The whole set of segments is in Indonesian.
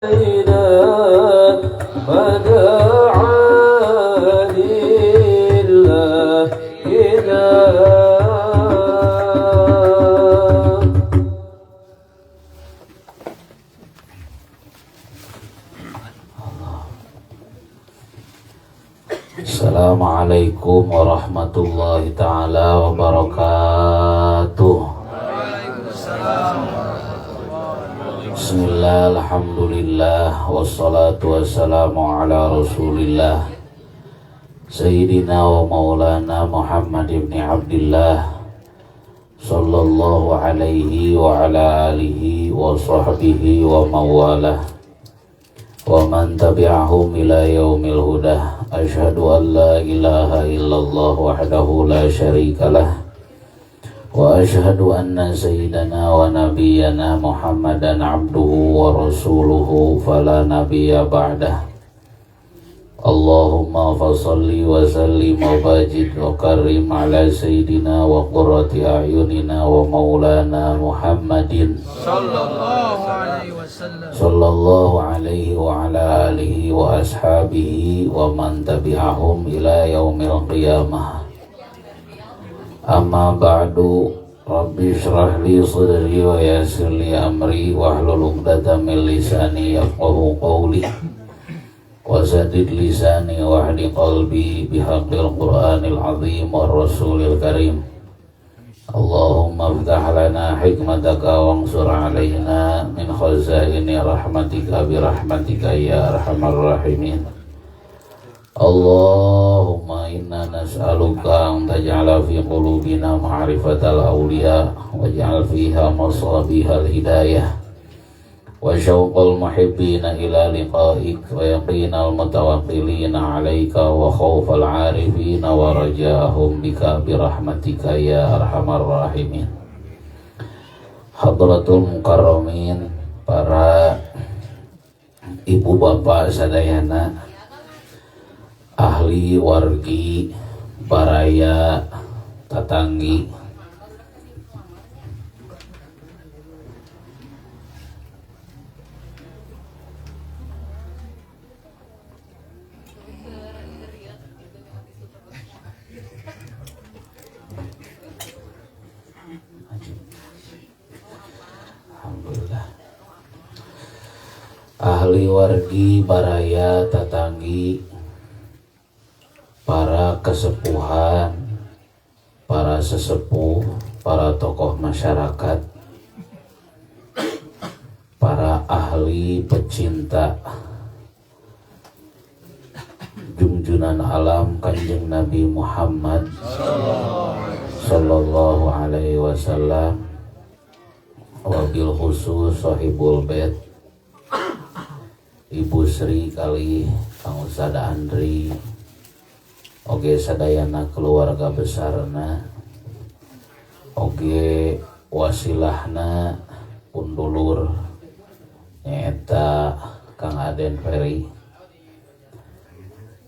Assalamualaikum warahmatullahi ta'ala wabarakatuh. Bismillah, alhamdulillah, wassalatu wassalamu ala rasulillah Sayyidina wa maulana Muhammad ibn Abdillah sallallahu alaihi wa ala alihi wa sahbihi wa mawalah wa man tabi'ahum ila yaumil hudah. Asyhadu an la ilaha illallah wahdahu la syarikalah wa asyhadu anna sayyidana wa nabiyyana Muhammadan abduhu wa rasuluhu fala nabiyya ba'dah. Allahumma fasalli wa sallim wa bajid wa karim ala sayyidina wa qurrati a'yunina wa maulana Muhammadin sallallahu alaihi wa ala alihi wa ashabihi wa man tabi'ahum ila yaumil qiyamah. Amma ba'du, rabbi shrah li sadri wa yassir li amri wahlul 'uqdatam min lisani yafqahu qawli wasadid lisani wahdi qalbi bihaqqil qur'anil azim war rasulil karim. Allahumma ftah lana hikmataka wansur alaina min khazaini rahmatika birahmatika ya arhamar rahimin. Allahumma inna nas'aluka an taj'ala fi qulubina ma'rifatal awliya waj'al fiha masabihal hidayah wa syauqal muhibbina ila liqa'ik wa yaqinal mutawakkilina alaika wa khawfal arifina wa raja'ahum bika birahmatika ya arhamar rahimin. Hadratul mukarramin, para ibu bapak sadayana, ahli wargi baraya tatanggi, ahli wargi baraya tatanggi, para kesepuhan, para sesepuh, para tokoh masyarakat, para ahli pecinta junjunan alam Kanjeng Nabi Muhammad sallallahu alaihi wasallam, wabil khusus sahibul bait Ibu Sri kali Kang Ustad Andri, oge sadayana keluarga besarna, oge wasilahna pundulur nyaeta Kang Aden Ferry.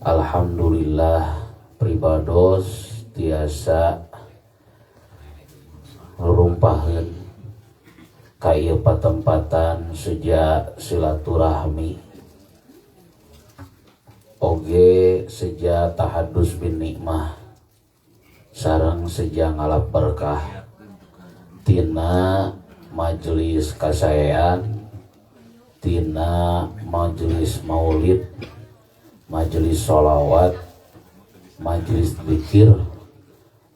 Alhamdulillah pribados tiasa rumpaheun ka ieu patempatan sejak silaturahmi, oge sejak tahadus bin nikmah sareng sejak ngalap berkah tina majelis kasaean, tina majelis maulid, majelis sholawat, majelis zikir,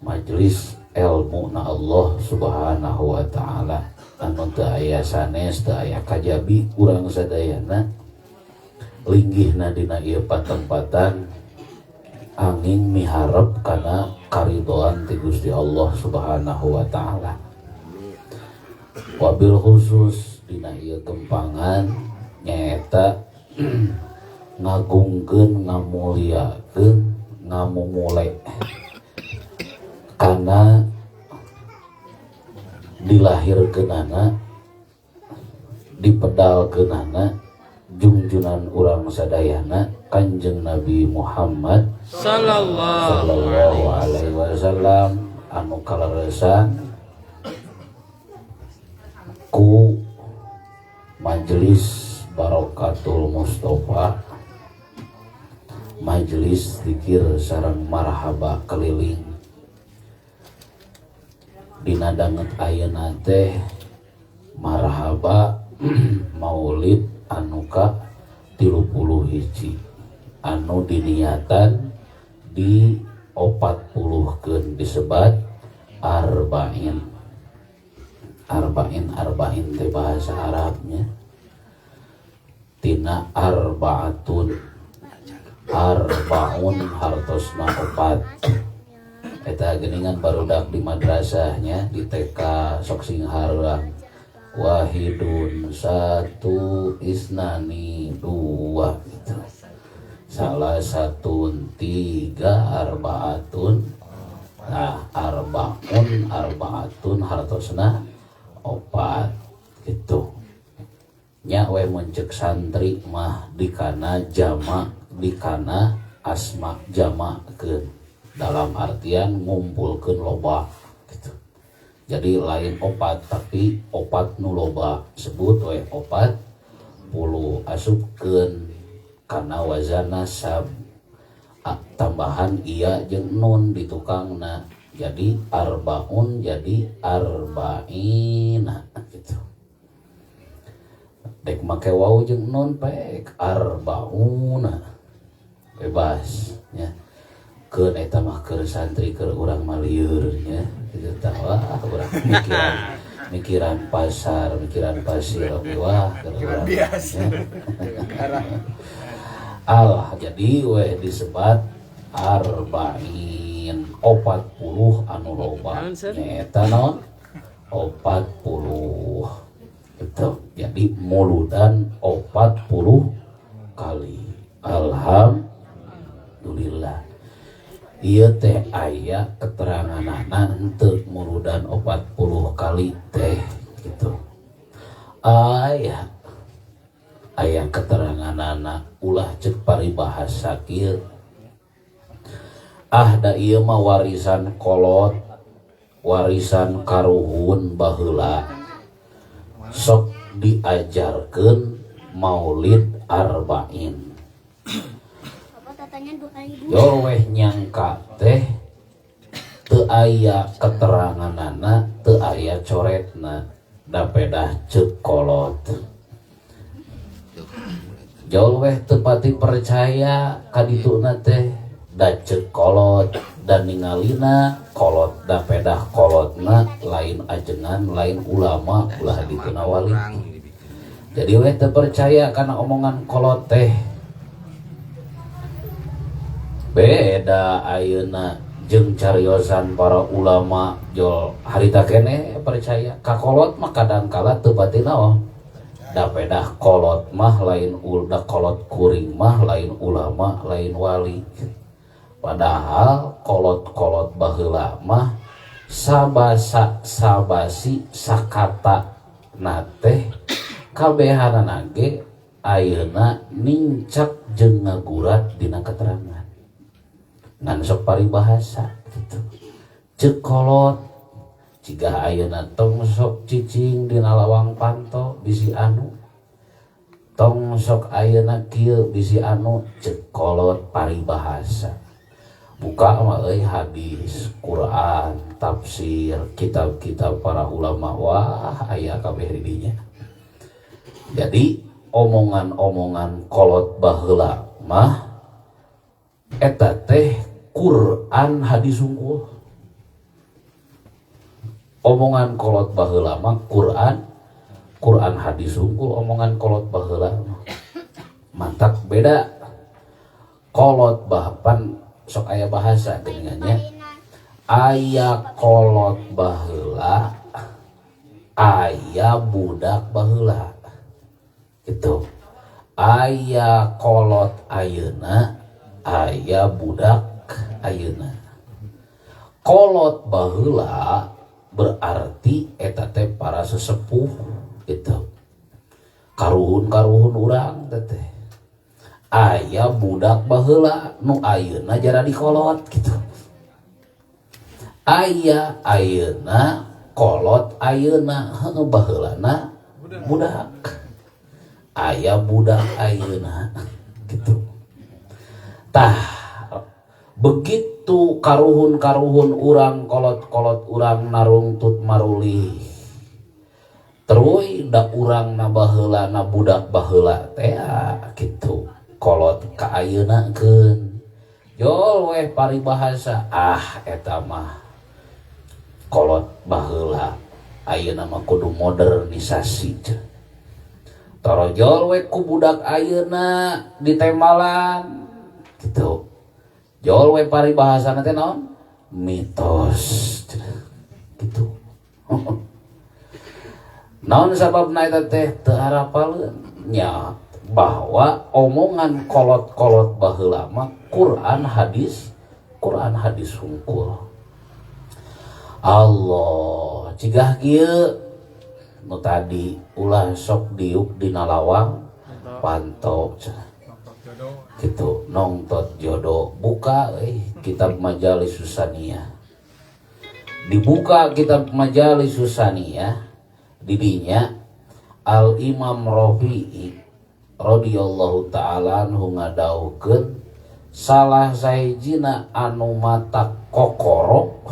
majelis ilmu na Allah subhanahu wa ta'ala. Anu teu aya sanes, teu aya kajabi urang sadayana linggihna dina ieu patempatan angin miharep kana karidhoan ti Gusti Allah subhanahu wa ta'ala. Wabil khusus dina ieu gempangan nyaeta ngagungkeun, ngamuliakeun, ngamumule kana dilahirkeunana, dipedalkeunana junjunan urang sadayana Kanjeng Nabi Muhammad sallallahu alaihi wasallam anu kaleresan ku majelis Barokatul Mustafa majelis zikir sareng marhaba keliling dina danget ayeuna teh marhaba maulid anu ka 31 anu diniatan di 40keun disebat arba'in teh bahasa Arabnya tina arba'un hartosna 4 eta geuningan barudak di madrasahnya di TK sok sing hareuang wahidun 1 isnani 2 gitu. Salah satu 3 arbaatun. Nah, arbaatun hartosna 4 gitu. Nya we muncul santri mah dikana jama dikana asma jama ke dalam artian ngumpulkeun loba gitu. Jadi lain 4 tapi 4 nu loba sebut we 40 asupkeun kana wazana sab tambahan iya jeung nun di tukangna jadi arbaun jadi arba'ina gitu. Dek make waw jeung nun pek arbauna bebas nya keun eta mah keur santri keur urang mah lieur nya kitu tah wah urang mikiran pasar mikiran pasir wah keur urang biasa. Jadi we disebat arba'in 40 anu loba eta naon 40 itu jadi muludan 40 kali alhamdulillah ieu teh aya keteranganana henteu muludan 40 kali teh gitu aya keteranganana ulah cek paribahasa kieu da ieu mah warisan kolot warisan karuhun baheula sok diajarkeun maulid arba'in yo weh nyangka teh teu aya keteranganana teu aya coretna da pedah ceuk kolot jauh weh tepati percaya kadituna teh da ceuk kolot dan ningalina kolot da pedah kolotna lain ajengan lain ulama ulah dituna wali jadi weh teu percaya kana omongan kolot teh beda ayeuna jeung cariosan para ulama jol harita keneh percaya ka kolot mah kadangkala teu pati naon da pedah kolot mah lain da kolot kuring mah lain ulama lain wali padahal kolot-kolot baheula mah sabasi sakata nate kabehanana ge ayeuna nincak jeung ngagurat dina keterangan ngan sok paribahasa gitu ceuk kolot jika ayeuna tong sok cicing dina lawang panto bisi anu tong sok ayeuna kieu bisi anu ceuk kolot paribahasa buka mah euy hadis Quran tafsir kitab-kitab para ulama wah aya kabeh di dinya jadi omongan-omongan kolot baheula mah eta teh Quran hadis unggul omongan kolot baheula mah Quran hadis unggul omongan kolot baheula mantap beda kolot bahapan sok aya bahasa dengannya aya kolot baheula aya budak baheula gitu aya kolot ayeuna aya budak ayeuna kolot baheula berarti eta teh para sesepuh gitu karuhun urang teh aya budak baheula nu ayeuna jara dikolot gitu aya ayeuna kolot ayeuna baheulana budak aya budak ayeuna gitu. Tah begitu karuhun-karuhun urang kolot-kolot urang narungtut maruli teruy da urang na baheula na budak baheula teh gitu kolot ka ayeuna-keun jol weh paribahasa eta mah kolot baheula ayeuna mah kudu modernisasi torojol we ku budak ayeuna ditembalan gitu jol we paribahasana teh naon mitos gitu naon sababna eta teh teu harapaleun nya bahwa omongan kolot-kolot baheula mah Quran hadis hungkul Allah cigah kieu nu tadi ulah sok diuk dina lawang panto gitu nongtot jodoh buka kitab Majalis Susaniyah dibuka kitab Majalis Susaniyah didinya Al Imam Rafi'i radhiyallahu ta'ala anhu ngadaukeun salah sahijina anu mata kokoro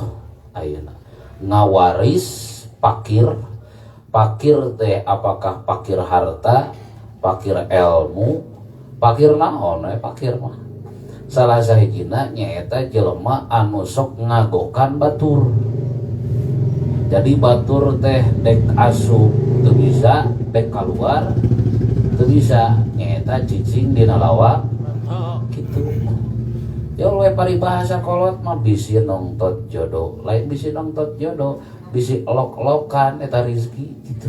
ayeuna ngawaris pakir teh apakah pakir harta, pakir ilmu, pakir naon pakir mah. Salah sahijina nyaeta jelema anu sok ngagokan batur. Jadi batur teh dek asup teu bisa, dek keluar teu bisa nyaeta cicing dina lawang kitu. Ya we paribahasa kolot mah bisi nongtot jodoh, lain bisi nongtot jodoh. Bisi elok-elokan eta rezeki gitu.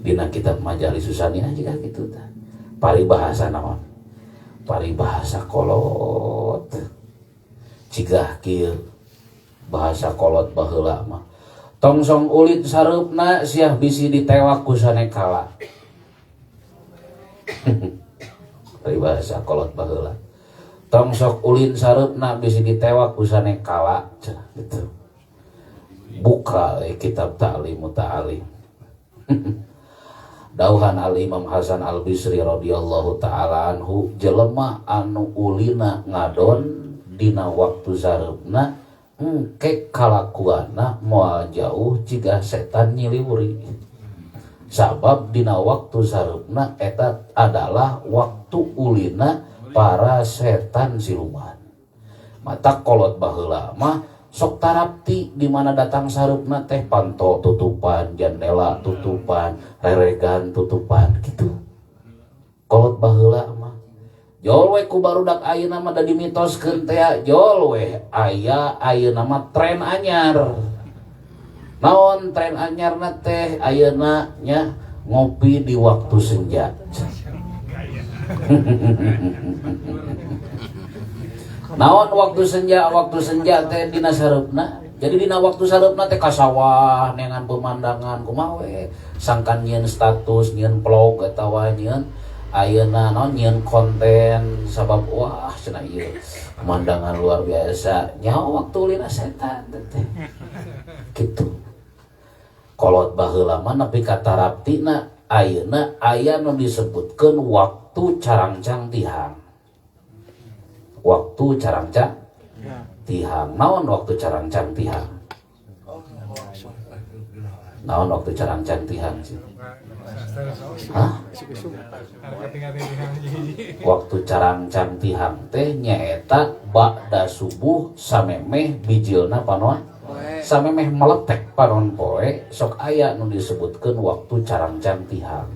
Dina kitab Majalis Susaniyah juga gitu tah. Paribahasa naon? Paribahasa kolot. Cigah kieu bahasa kolot baheula mah. Tongsong ulit sareupna siah bisi ditewak ku sanekala. Paribahasa kolot baheula. Tongsok ulin sareupna bisi ditewak ku sanekala gitu. Buka kitab Ta'lim Muta'alim. Dauhan Al-Imam Hasan Al-Bisri radhiyallahu ta'ala anhu jelema anu ulina ngadon dina waktu sareupna engke kalakuana moal jauh cigah setan nyiliwuri. Sabab dina waktu sareupna eta adalah waktu ulina para setan siluman. Mata kolot baheula mah sok tarapti di mana datang sareupna teh panto tutupan, jendela tutupan, reregan tutupan gitu. Kolot baheula mah jol we ku barudak ayeuna mah da dimitoskeun teh jol we aya ayeuna mah tren anyar. Naon tren anyarna teh ayeuna nya ngopi di waktu senja. Naon waktu senja teh dina sareupna. Jadi dina waktu sareupna teh ka sawah neangan pemandangan kumaha we sangkan nyieun status, nyieun vlog eta wae nyieun ayeuna naon nyieun konten sabab wah cenah ieu pemandangan luar biasa. Nyaho waktu lina setan teh. Kitu. Kolot baheula mah nepi ka taraptina ayeuna aya nu disebutkeun waktu carangcang tihang. Waktu carangcang tihang. Naon waktu carangcang tihang? Naon waktu carangcang tihang sih? Hah? Waktu carangcang tihang teh nyaeta ba'da subuh samemeh bijilna panoan samemeh meletek panon poe sok aya nu disebutkeun waktu carangcang tihang.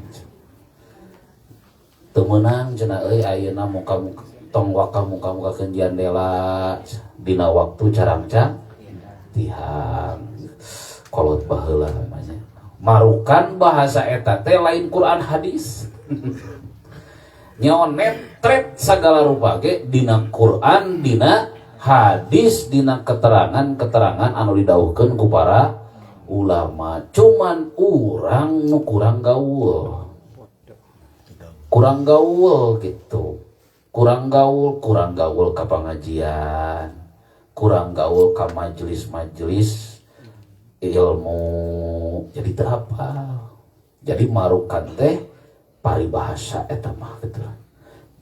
Teu meunang cenah euy ayeuna muka-muka tong waka muka-muka keun jandela dina waktu carangcang tihang. Kolot baheula namanya. Marukan bahasa eta teh lain Quran hadis. Nyaon netret sagala rupa ge dina Quran, dina hadis, dina keterangan-keterangan anu didawuhkeun ku para ulama. Cuman urang nu kurang gaul. Kurang gaul gitu. Kurang gaul ka pengajian, kurang gaul ka majelis-majelis ilmu. Jadi teu hafal. Jadi marukan teh paribahasa eta mah gitu.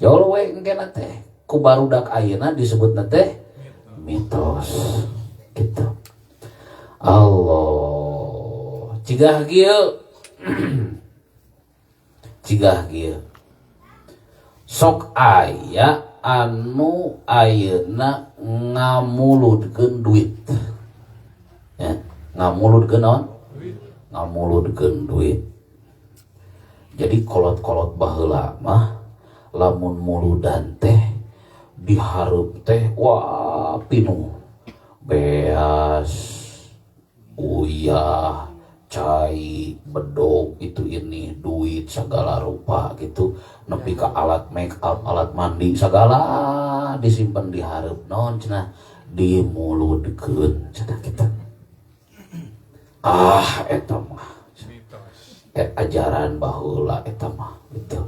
Jol we engkena teh ku barudak ayeuna disebutna teh mitos gitu. Allah cigah kieu cigah kieu sok aya anu ayeuna ngamuludkeun duit ya ngamuludkeun naon ngamuludkeun duit. Jadi kolot-kolot baheula mah lamun muludan teh dihareup teh wah pinuh beas uyah cai bedog itu ini duit segala rupa gitu nepi ka alat make up alat mandi segala disimpan dihareup naon cenah dimuludkeun cenah kita. Eta mah ajaran baheula eta mah gitu.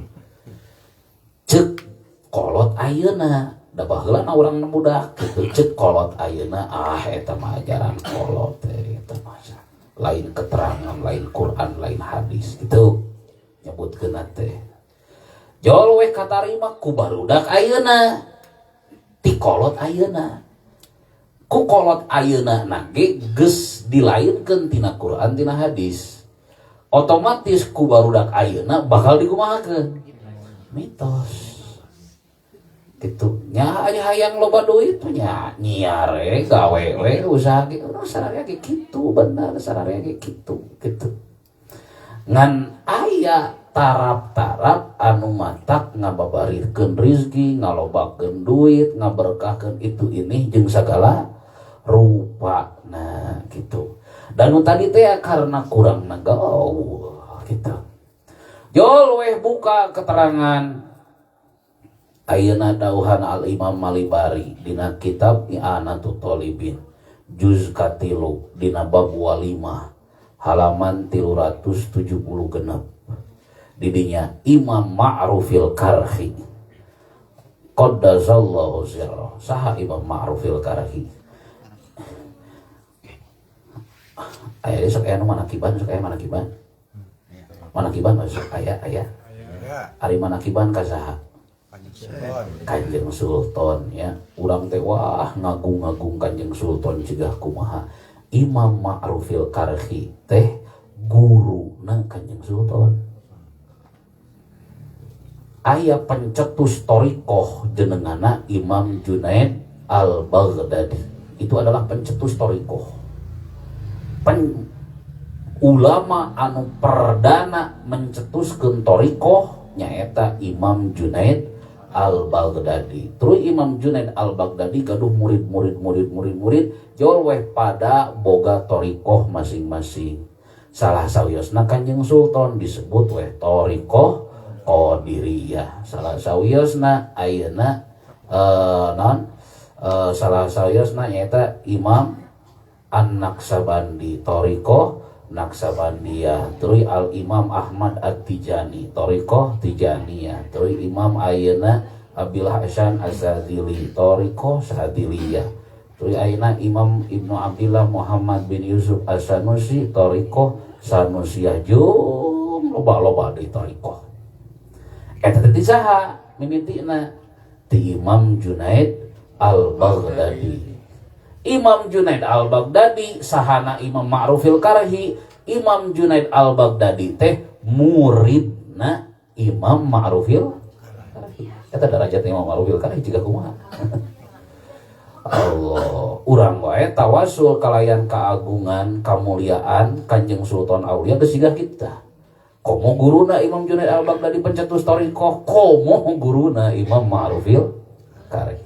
Ceuk kolot ayeuna da baheula na urang budak gitu ceuk kolot ayeuna eta mah ajaran kolot teh eta mah lain keterangan lain Quran lain hadis gitu nyebutkeun teh. Jol we katarima ku barudak ayeuna ti kolot ayeuna ku kolot ayeuna na ge geus dilainkeun tina Quran tina hadis. Otomatis ku barudak ayeuna bakal dikumahakeun mitos gitu nya aya hayang loba duit nya nyiar we gawe we usaha ge sararea ge kitu bener sararea ge kitu gitu ngan aya tarap-tarap anu matak ngababarikeun rezeki ngalobakeun duit ngaberkahkeun itu ini jeung sagala rupa nah gitu. Dan tadi teh karena kurang nagaul gitu. Jol weh buka keterangan ayeuna dauhan Al Imam Malibari dina kitab I'anatul Thalibin juz katilu dina bab walimah halaman 370 genep. Didinya Imam Ma'rufil Karhi qaddazallahu sirra. Saha Imam Ma'rufil Karhi? Aya sok aya nu manakiban sok aya manakiban. Manakiban sok aya. Ari manakiban ka saha? Kanjeng Sultan ya. Urang teh wah ngagung-ngagung Kanjeng Sultan cegah kumaha. Imam Ma'rufil Karhi teh guruna Kanjeng Sultan. Aya pencetus thariqah jenenganna Imam Junaid Al-Baghdadi. Itu adalah pencetus thariqah. Ulama anu perdana mencetuskeun thariqah nyaeta Imam Junaid Al-Baghdadi. Terus Imam Junaid Al-Baghdadi gaduh murid jol weh pada boga thariqah masing-masing. Salah sawiosna Kanjeng Sultan disebut weh thariqah Qadiriyah. Salah sawiosna ayeuna salah sawiosna nyaeta Imam An-Naksabandi thariqah Naksabandiyah. Terus Al Imam Ahmad At-Tijani thariqah Tijaniyah. Terus Imam ayeuna Abil Hasan Az-Zadili thariqah Zadiliyah. Terus ayeuna Imam Ibnu Abdillah Muhammad bin Yusuf As-Sanusi thariqah Sanusiyah. Jum loba-loba di thariqah eta teh saha mimitina ti Imam Junaid Al-Baghdadi. Imam Junaid Al-Baghdadi sahana Imam Ma'rufil Karhi. Imam Junaid Al-Baghdadi teh muridna Imam Ma'rufil Karhi. Eta derajat Imam Ma'rufil Karhi jiga kumaha. Allah, urang wae tawasul kalayan kaagungan kamuliaan Kanjeng Sultan Aulia geus siga kita. Komo guruna Imam Junaid Al-Baghdadi pencetus thariqah, komo guruna Imam Ma'rufil Karhi.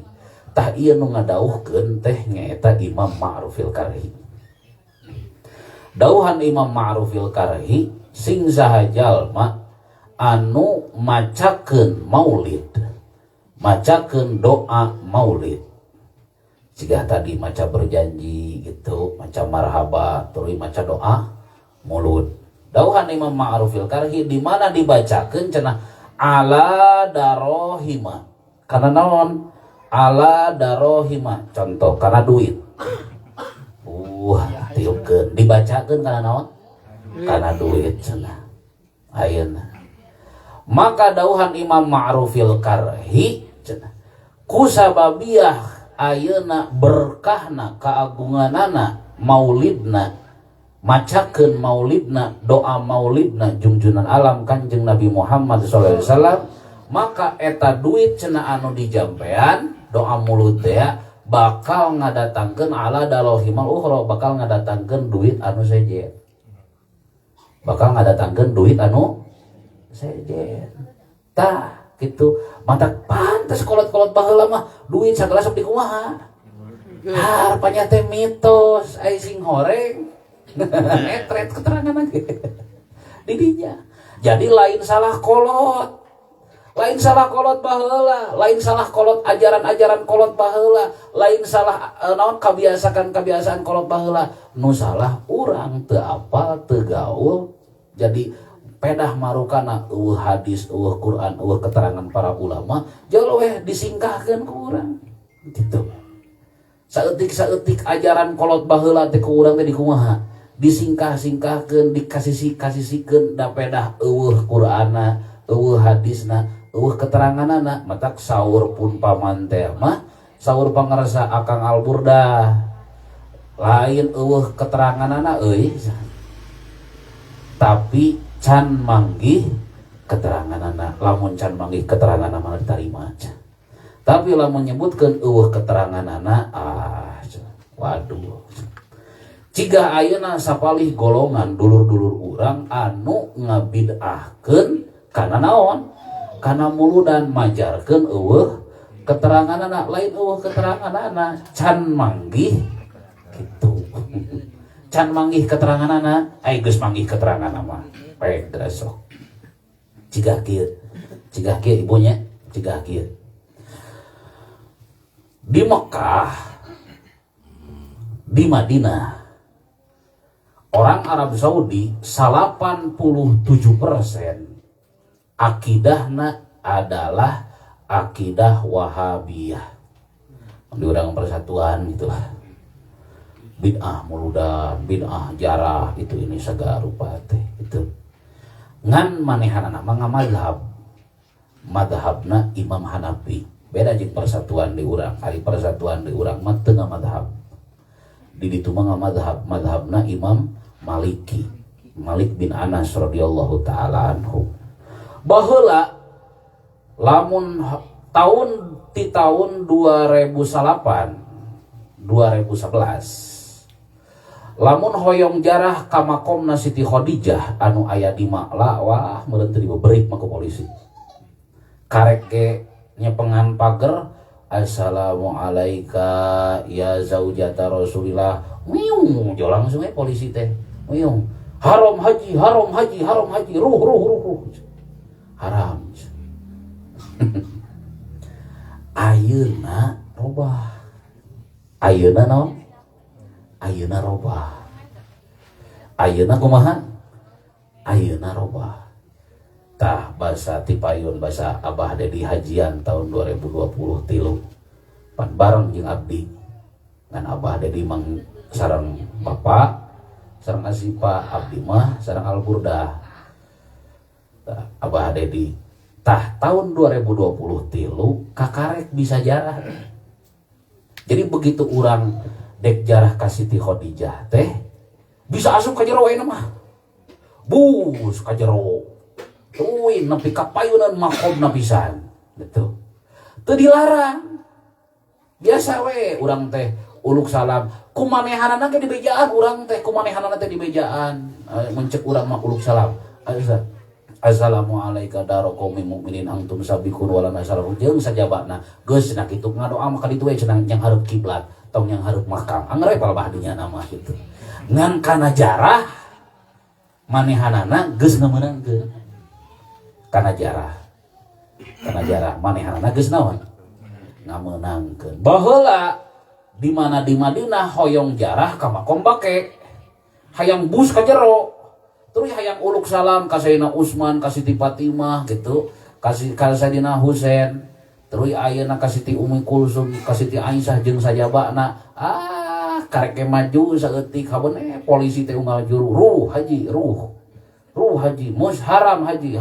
Tah ieu nu ngadauhkeun teh nyaeta Imam Ma'rufil Karhi. Dauhan Imam Ma'rufil Karhi sing saha jalma anu macakeun maulid, macakeun doa maulid. Jika tadi maca berjanji gitu, maca marhaba, terus maca doa maulid. Dauhan Imam Ma'rufil Karhi di mana dibacakeun cenah ala darohima. Karena naon? Ala darohima, contoh karena duit. Tiupkeun dibacakeun karena naon? Karena duit cenah. Ayeuna Maka dauhan Imam Ma'rufil Karhi kusababiyah ayeuna berkahna kaagunganana maulidna macakeun maulidna doa maulidna junjunan alam Kanjeng Nabi Muhammad sallallahu alaihi wasallam, maka eta duit cenah anu dijampean doa mulut teh bakal ngadatangkeun ala dalohimal ukhra, bakal ngadatangkeun duit anu sejen, bakal ngadatangkeun duit anu sejen. Tah gitu mata pantes kolot-kolot baheula mah duit sagala sok dikumaha harapanya teh mitos ai sing horeng etret keterangan aja di dinya. Jadi lain salah kolot baheula, lain salah kolot ajaran-ajaran kolot baheula, lain salah naon kebiasaan kolot baheula, nu salah urang teu apal teu gaul jadi pedah marukana hadis Quran keterangan para ulama jauh disingkahkeun ku urang gitu. Saeutik ajaran kolot baheula teh ku urang teh dikumaha disingkah-singkahkeun dikasih-kasihkeun da pedah Qur'ana hadisna keteranganana matak saur pun paman teh mah saur pangarasa Akang Alburda lain keteranganana tapi can manggih keteranganana, lamun can manggih keteranganana mah ditarima aja. Tapi lamun nyebutkeun keteranganana waduh. Ciga ayeuna sapalih golongan dulur-dulur urang anu ngabid'ahkeun kana naon? Kana muludan majarkeun keteranganana lain keteranganana can manggih gitu. Can manggih keteranganana, geus manggih keteranganana mah. Baik, sok. Cigah kieu ibunya, cigah kieu. Di Mekah, di Madinah, orang Arab Saudi 87% akidahna adalah akidah Wahabiyah. Di urang persatuan gitulah. Bid'ah muludan, bid'ah jarah itu ini segala rupa teh itu. Ngan manehanana mah madhabna Imam Hanafi. Beda jeung persatuan di urang. Ari persatuan di urang mah teu ngamadhab. Di ditu mah madhabna Imam Maliki. Malik bin Anas radhiyallahu taala anhu. Baheula lamun tahun 2011 lamun hoyong jarah ka makomna Siti Khadijah anu aya di Ma'la wah meureun teu dibeureuk mah ku polisi. Karek ge nyepengan pager assalamu alayka ya zaujata Rasulillah. Miung jo langsung polisi teh. Miung haram haji ruh. Haram. Ayeuna robah. Ayeuna naon? Ayeuna robah. Ayeuna kumaha? Ayeuna robah. Tah basa tipayun basa Abah Dedi hajian tahun 2023 pan bareng jeung abdi ngan Abah Dedi mang sareng bapak sareng Asipa abdi mah sareng Alburda. Tah Abah Dedi tah tahun 2023 kakarek bisa jarah. Jadi begitu urang dek jarah ka Siti Khadijah teh bisa asup ka jero we mah. Bus ka jero. Tuin nepi ka payunan makomna pisan. Gitu. Teu dilarang. Biasa we urang teh uluk salam. Kumanehanana ge di bejaan urang teh kumanehanana teh di bejaan. Mencek urang mah uluk salam. Assalamu alayka daro qaumil mukminin antum sabiqun wala nasaru jeung sajabana. Geus cenah kitu ngadoa mah ka ditu we cenah yang hareup kiblat. Tong yang hareup makam anggar pal bahdinya nama gitu ngan kana jarah manehanana geus ngamenangkeun kana jarah manehanana geus naon ngamenangkeun. Baheula di mana di Madinah hoyong jarah ka makom bake hayang bus ka jero terus hayang uluk salam ka Sayyidina Utsman ka Siti Fatimah gitu ka Sayyidina Husain terus ayeuna ka Siti Ummi Kulsum ka Siti Aisyah jeung sajabana karek maju saeutik habeun polisi teh unggal juru ruh haji ruh haji mus haram haji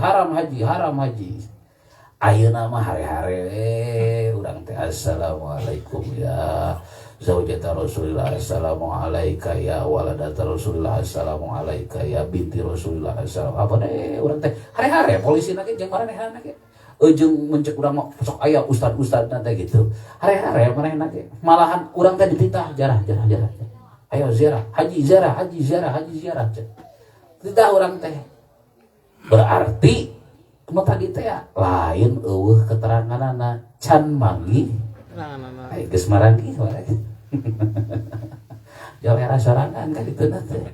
ayeuna mah hare-hare urang teh assalamualaikum ya zaujata Rasulillah assalamualaikum ya waladata Rasulillah assalamualaikum ya binti Rasulillah assalamualaikum apa deh urang teh hare-hare polisi nage jeung maranehna ge jeung mencek urang mah sok aya ustad teh gitu hare-hare maranehna ge malahan urang teh dititah jarah ayo ziarah haji ziarah dititah urang teh berarti kumaha tadi teh lain eueuh keteranganana can manggih ai geus maranggi jalera sorangan ka ditu teh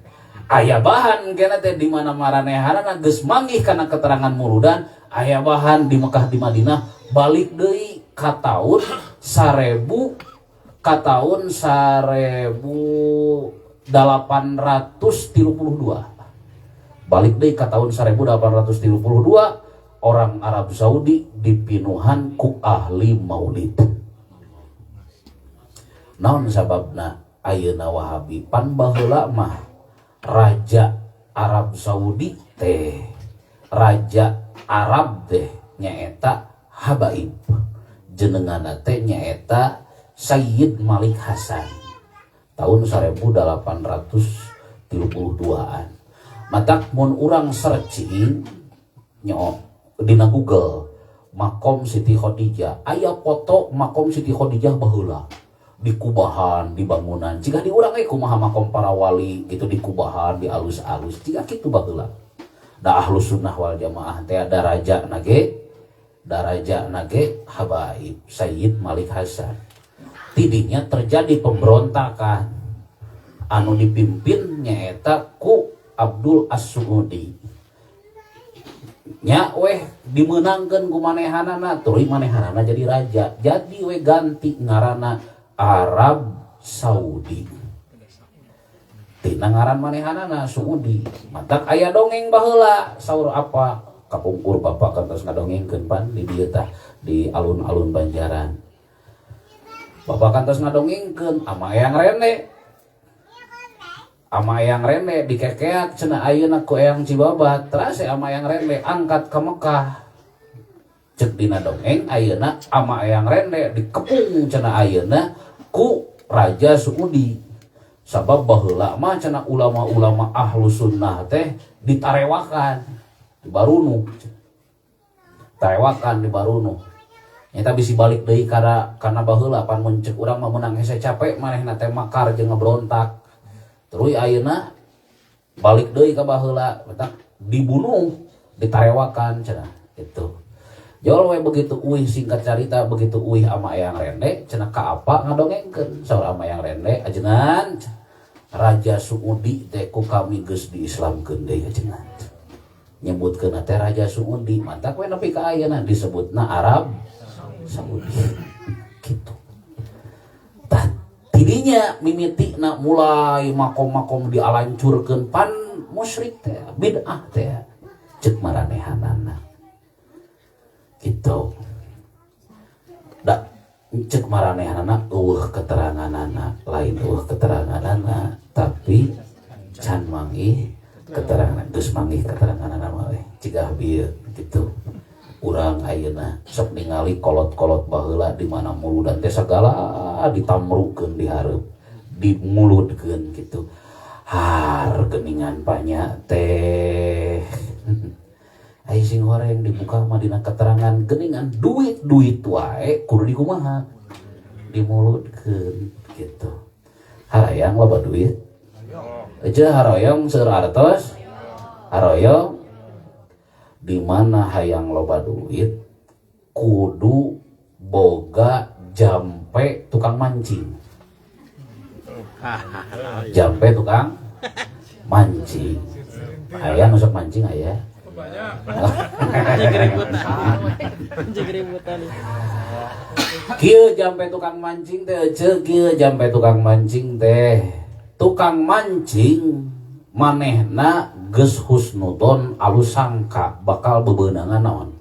aya bahan kena teh di mana maranehanana geus manggih kana keterangan muludan aya bahan di Mekah di Madinah balik deui ka taun 1832 balik deui ka tahun 1832 orang Arab Saudi dipinuhan ku ahli maulid. Naon sababna ayeuna Wahabi pan baheula mah raja Arab Saudi teh raja Arab teh nyaeta Habaib jenenganna teh nyaeta Sayyid Malik Hasan tahun 1832an. Matak mun urang searching nyo dina Google makom Siti Khadijah aya foto makom Siti Khadijah baheula di kubahan di bangunan jika di urang kumaha makom para wali gitu di kubahan di alus-alus jika kitu baheula da Ahlus Sunnah wal Jamaah teh daraja nage Habaib Sayyid Malik Hasan tidinya terjadi pemberontakan anu dipimpin nyaeta ku Abdul As-Suudi nya weh dimenangkeun ku manehanana tuluy manehanana jadi raja jadi weh ganti ngaranna Arab Saudi tina ngaran manehanana Saudi matak aya dongeng baheula saur apa kapungkur bapak kantos ngadongengkeun pan di dieu tah di alun-alun Banjaran bapak kantos ngadongengkeun ama yang rene dikekeak cenah ayeuna ku eyang Cibabat terus ama yang rene angkat ke Mekah cek dina dongeng ayeuna ama yang rene dikepung cenah ayeuna ku Raja Saudi sabab baheula mah cenah ulama-ulama Ahlus Sunnah teh ditarewakan di Barunuh tarewakan di Barunuh nyata bisi balik deui kana baheula pan mun cek urang mah meunang hese capek manehna teh makar jeung ngebrontak terus ayeuna balik deui ka baheula eta dibunuh ditarewakan cenah gitu jol we begitu uih singkat cerita begitu uih ama Eyang Rende cenah ka apa ngadongengkeun saur ama Eyang Rende ajengan Raja Saudi teh ku kami geus diislamkeun deui ajengan nyebutkeun teh Raja Saudi mantap we nepi ka ayeuna disebutna Arab Saudi gitu tidinya mimitikna mulai makom-makom dialancurkeun pan musyrik teh bid'ah teh cek maranehanana gitu da cek maranehanana eueuh keteranganana lain eueuh keteranganana tapi can manggih keterangan geus manggih keteranganana mah cigah bieu gitu urang ayeuna sok ningali kolot-kolot baheula di mana muludan teh sagala ditamrukeun di hareup dimuludkeun gitu har geuningan panya teh ai sing horeng dibuka mah dina keterangan geuningan duit wae kudu dikumaha dimuludkeun gitu harayang loba duit aja haroyong seueur artos haroyong di mana hayang loba duit kudu boga jampe tukang mancing jampe tukang mancing aya nusuk mancing aya kieu jampe tukang mancing teh ceuk kieu jampe tukang mancing teh tukang mancing manehna geus husnudon alus sangka bakal bebeunangan naon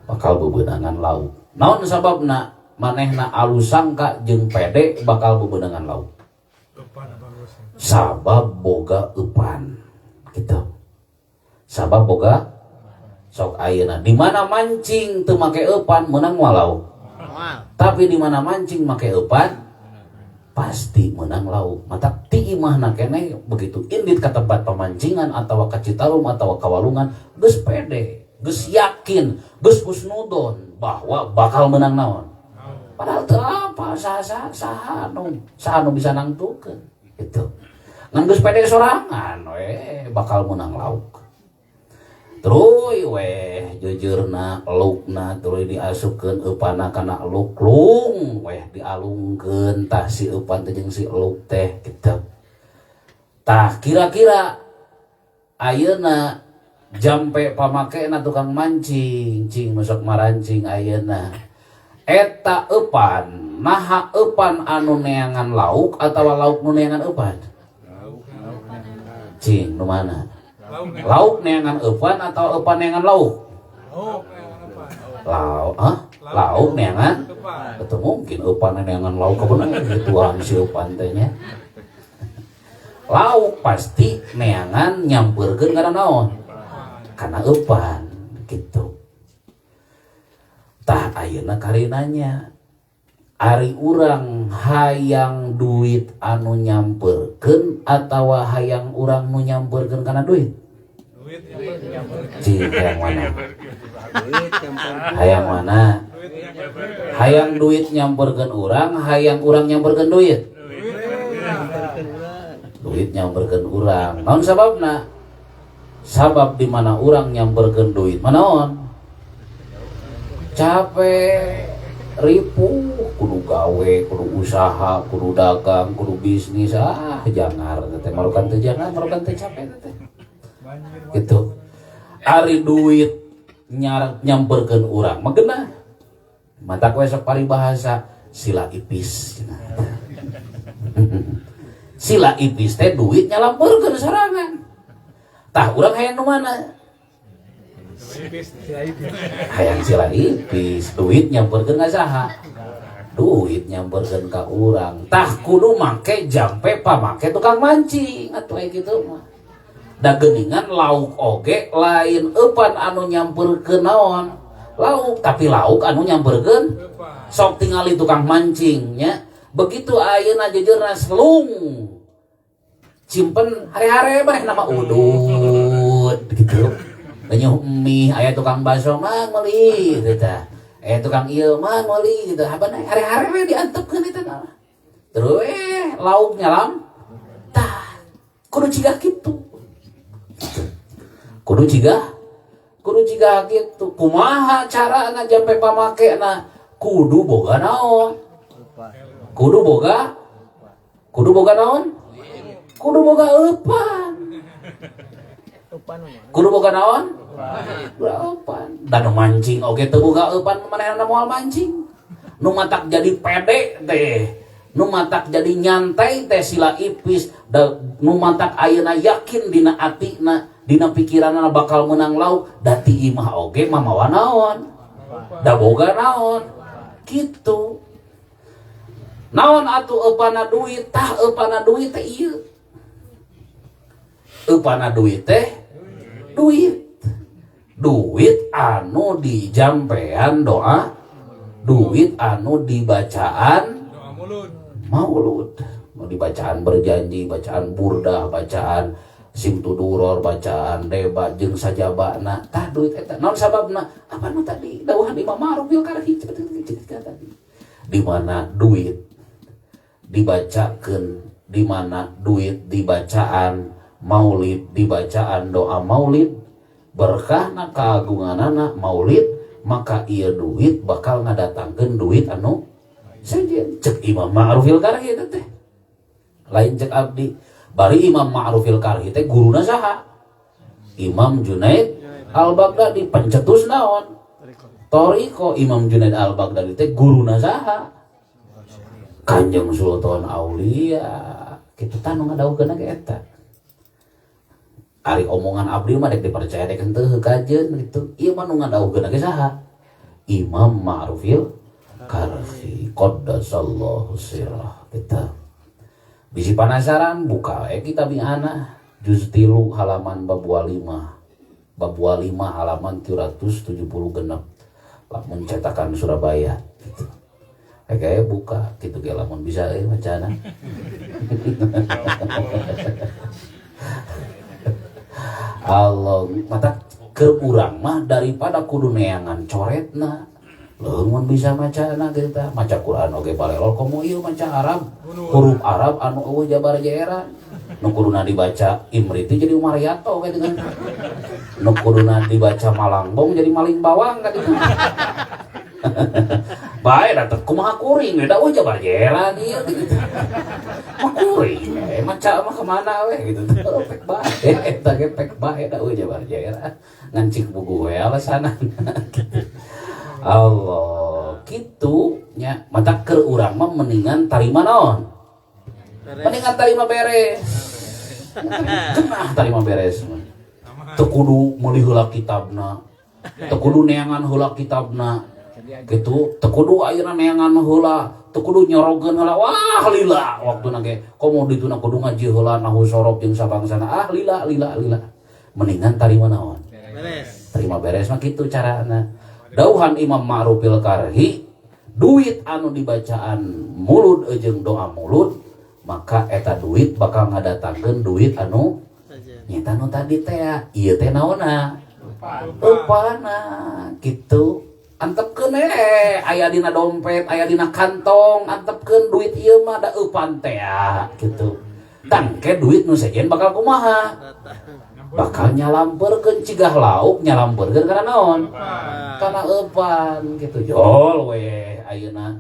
bakal bebeunangan lauk naon sababna manehna alus sangka jeung pede bakal bebeunangan lauk sabab boga eupan gitu sabab boga sok ayeuna di mana mancing teu make eupan menang walau. Tapi di mana mancing make eupan pasti menang lauk. Mata ti imahna keneh begitu indit ka tempat pemancingan atawa ka Citarum atawa ka Walungan geus pede, geus yakin, geus husnudon bahwa bakal menang naon. Padahal teu apa saha anu bisa nangtukeun gitu. Ngan geus pede sorangan we bakal menang lauk. Terus weh jujurna lukna terus diasukeun eupana kana luklung weh dialungkeun tah si eupan teh jeung si luk teh kitu. Tah kira-kira ayeuna jampe pamakena tukang mancing cing masuk marancing ayeuna eta eupan naha eupan anu neangan lauk atawa lauk nu neangan eupan? Cing nu mana? Lauk neangan eupan atau eupan neangan lauk? Lauk neangan? Betul mungkin eupan neangan lauk kebenar gituan si eupan teh nya. Lauk pasti neangan nyampeurkeun kana naon? Kana eupan gitu. Tah ayeuna karinanya ari urang hayang duit anu nyampeurkeun atawa hayang urang nu nyampeurkeun kana duit? Cing hayang mana? Hayang mana? Hayang duit nyampeurkeun urang, hayang urang nyampeurkeun duit? Duit nyampeurkeun urang. Naon sababna? Sabab di mana urang nyampeurkeun duit manaon? Capek, ripuh, kudu gawe, kudu usaha, kudu dagang, kudu bisnis, jangar teh marukan teh jangan, marukan teh capek teh. Gitu. Ari duit nyampeurkeun urang mah geunah. Mata kowe sok paribahasa sila ipis. Sila ipis teh duit nyalampurkeun sorangan. Tah urang hayang nu mana? Hayang sila ipis, duit nyampeurkeun ka saha? Duit nyampeurkeun ka urang. Tah kudu make jampe pamake tukang mancing atuh kitu mah. Da geuningan lauk oge lain eupan anu nyampeurkeun naon? Lauk, tapi lauk anu nyampeurkeun sok tingali tukang mancing nya. Begitu ayeuna jejeurna selung. Simpen hare-hare bareh nama udud gitu. Nyuh mie aya tukang baso mah meuli gitu tah. Tukang ieu mah meuli gitu. Habana hare-hare we diantepkeun eta mah. Terus lauk nyalam tah kudu cigah kitu. Kudu cigah gitu. Kumaha carana jampe pamakena? Kudu boga naon? Kudu boga naon? Kudu boga eupan. Kudu boga naon? Eupan. Dan mancing oge teu boga eupan manehna moal mancing. Nu matak jadi pede teh. Nu matak jadi nyantai teh sila ipis. Nu matak ayeuna yakin dina atina, dina pikiranna bakal menang lauk, dati imah oge mamawa naon? Da boga naon? Kitu. Naon atuh eupana duit? Tah eupana duit teh ieu. Eupana duit teh duit. Duit anu dijampean doa, duit anu dibacaan maulud. Mau dibacaan berjanji, bacaan burdah, bacaan simtuduror, bacaan debat jeung sajabana. Tah duit eta naon sababna? Apa nu tadi dawuhan Imam Ma'ruf bil karhi tadi. Di mana duit dibacakeun, di mana duit dibacaan maulid, dibacaan doa maulid, berkahna kaagunganana maulid, maka ieu duit bakal ngadatangkeun duit anu sejen. Cek Imam Ma'ruf bil karhi eta teh. Lain cek abdi. Bari Imam Ma'rufil Karhi teh guruna saha? Imam Junaid Al-Baghdadi pencetus naon? Toriko. Imam Junaid Al-Baghdadi teh guruna saha? Kanjeng Sultan Aulia. Kitu tah nu ngadawukeun ge eta. Ari omongan abdi mah dek dipercaya dek henteu kajeun gitu. Ieu mah nu ngadawukeun ge saha? Imam Ma'rufil Karhi. Qaddasallahu sirrah. Kita bisi penasaran buka kitab Ana juz 3 halaman bab 5. bab 5 halaman 370 genep lamun cetakan Surabaya gitu. Kayak buka gitu ge lamun bisa macana. Allah mata keur urang mah daripada kudu neangan coretna mun bisa macana kita maca Quran oge balelol komo ieu maca Arab huruf Arab anu eueuh jabar jaeran nu kuduna dibaca Imriti jadi Umariyato ka dengan nu kuduna dibaca Malangbong jadi Maling Bawang ka gitu bae da teh kumaha kuring da eueuh jabar jaeran ieu gitu mah kuring maca mah kemana we gitu pek bae eta ge pek bae da eueuh jabar jaeran ngan cik bugu we alasanan Allah gitu nya mata keur urang mah mendingan tarima naon mendingan tarima beres cenah tarima beres mah teu kudu meuli heula kitabna teu kudu neangan heula kitabna gitu teu kudu ayeuna neangan heula teu kudu nyorogeun heula wah lila waktuna ge komo dituna kudu ngaji heula nahu sorob jeung sabangsana lila mendingan tarima naon beres tarima beres mah kitu carana. Dauhan Imam Ma'rufil Karhi duit anu dibacaan mulud jeung doa mulud maka eta duit bakal ngadatangkeun duit anu nyata nu tadi teh ieu teh naonna upana kitu antepkeun aya dina dompet aya dina kantong antepkeun duit ieu mah da eupan teh kitu tangke duit nu sejen bakal kumaha bakal nyalamperkeun cigah lauk nyalamperkeun kana naon kana eupan gitu jol we ayeuna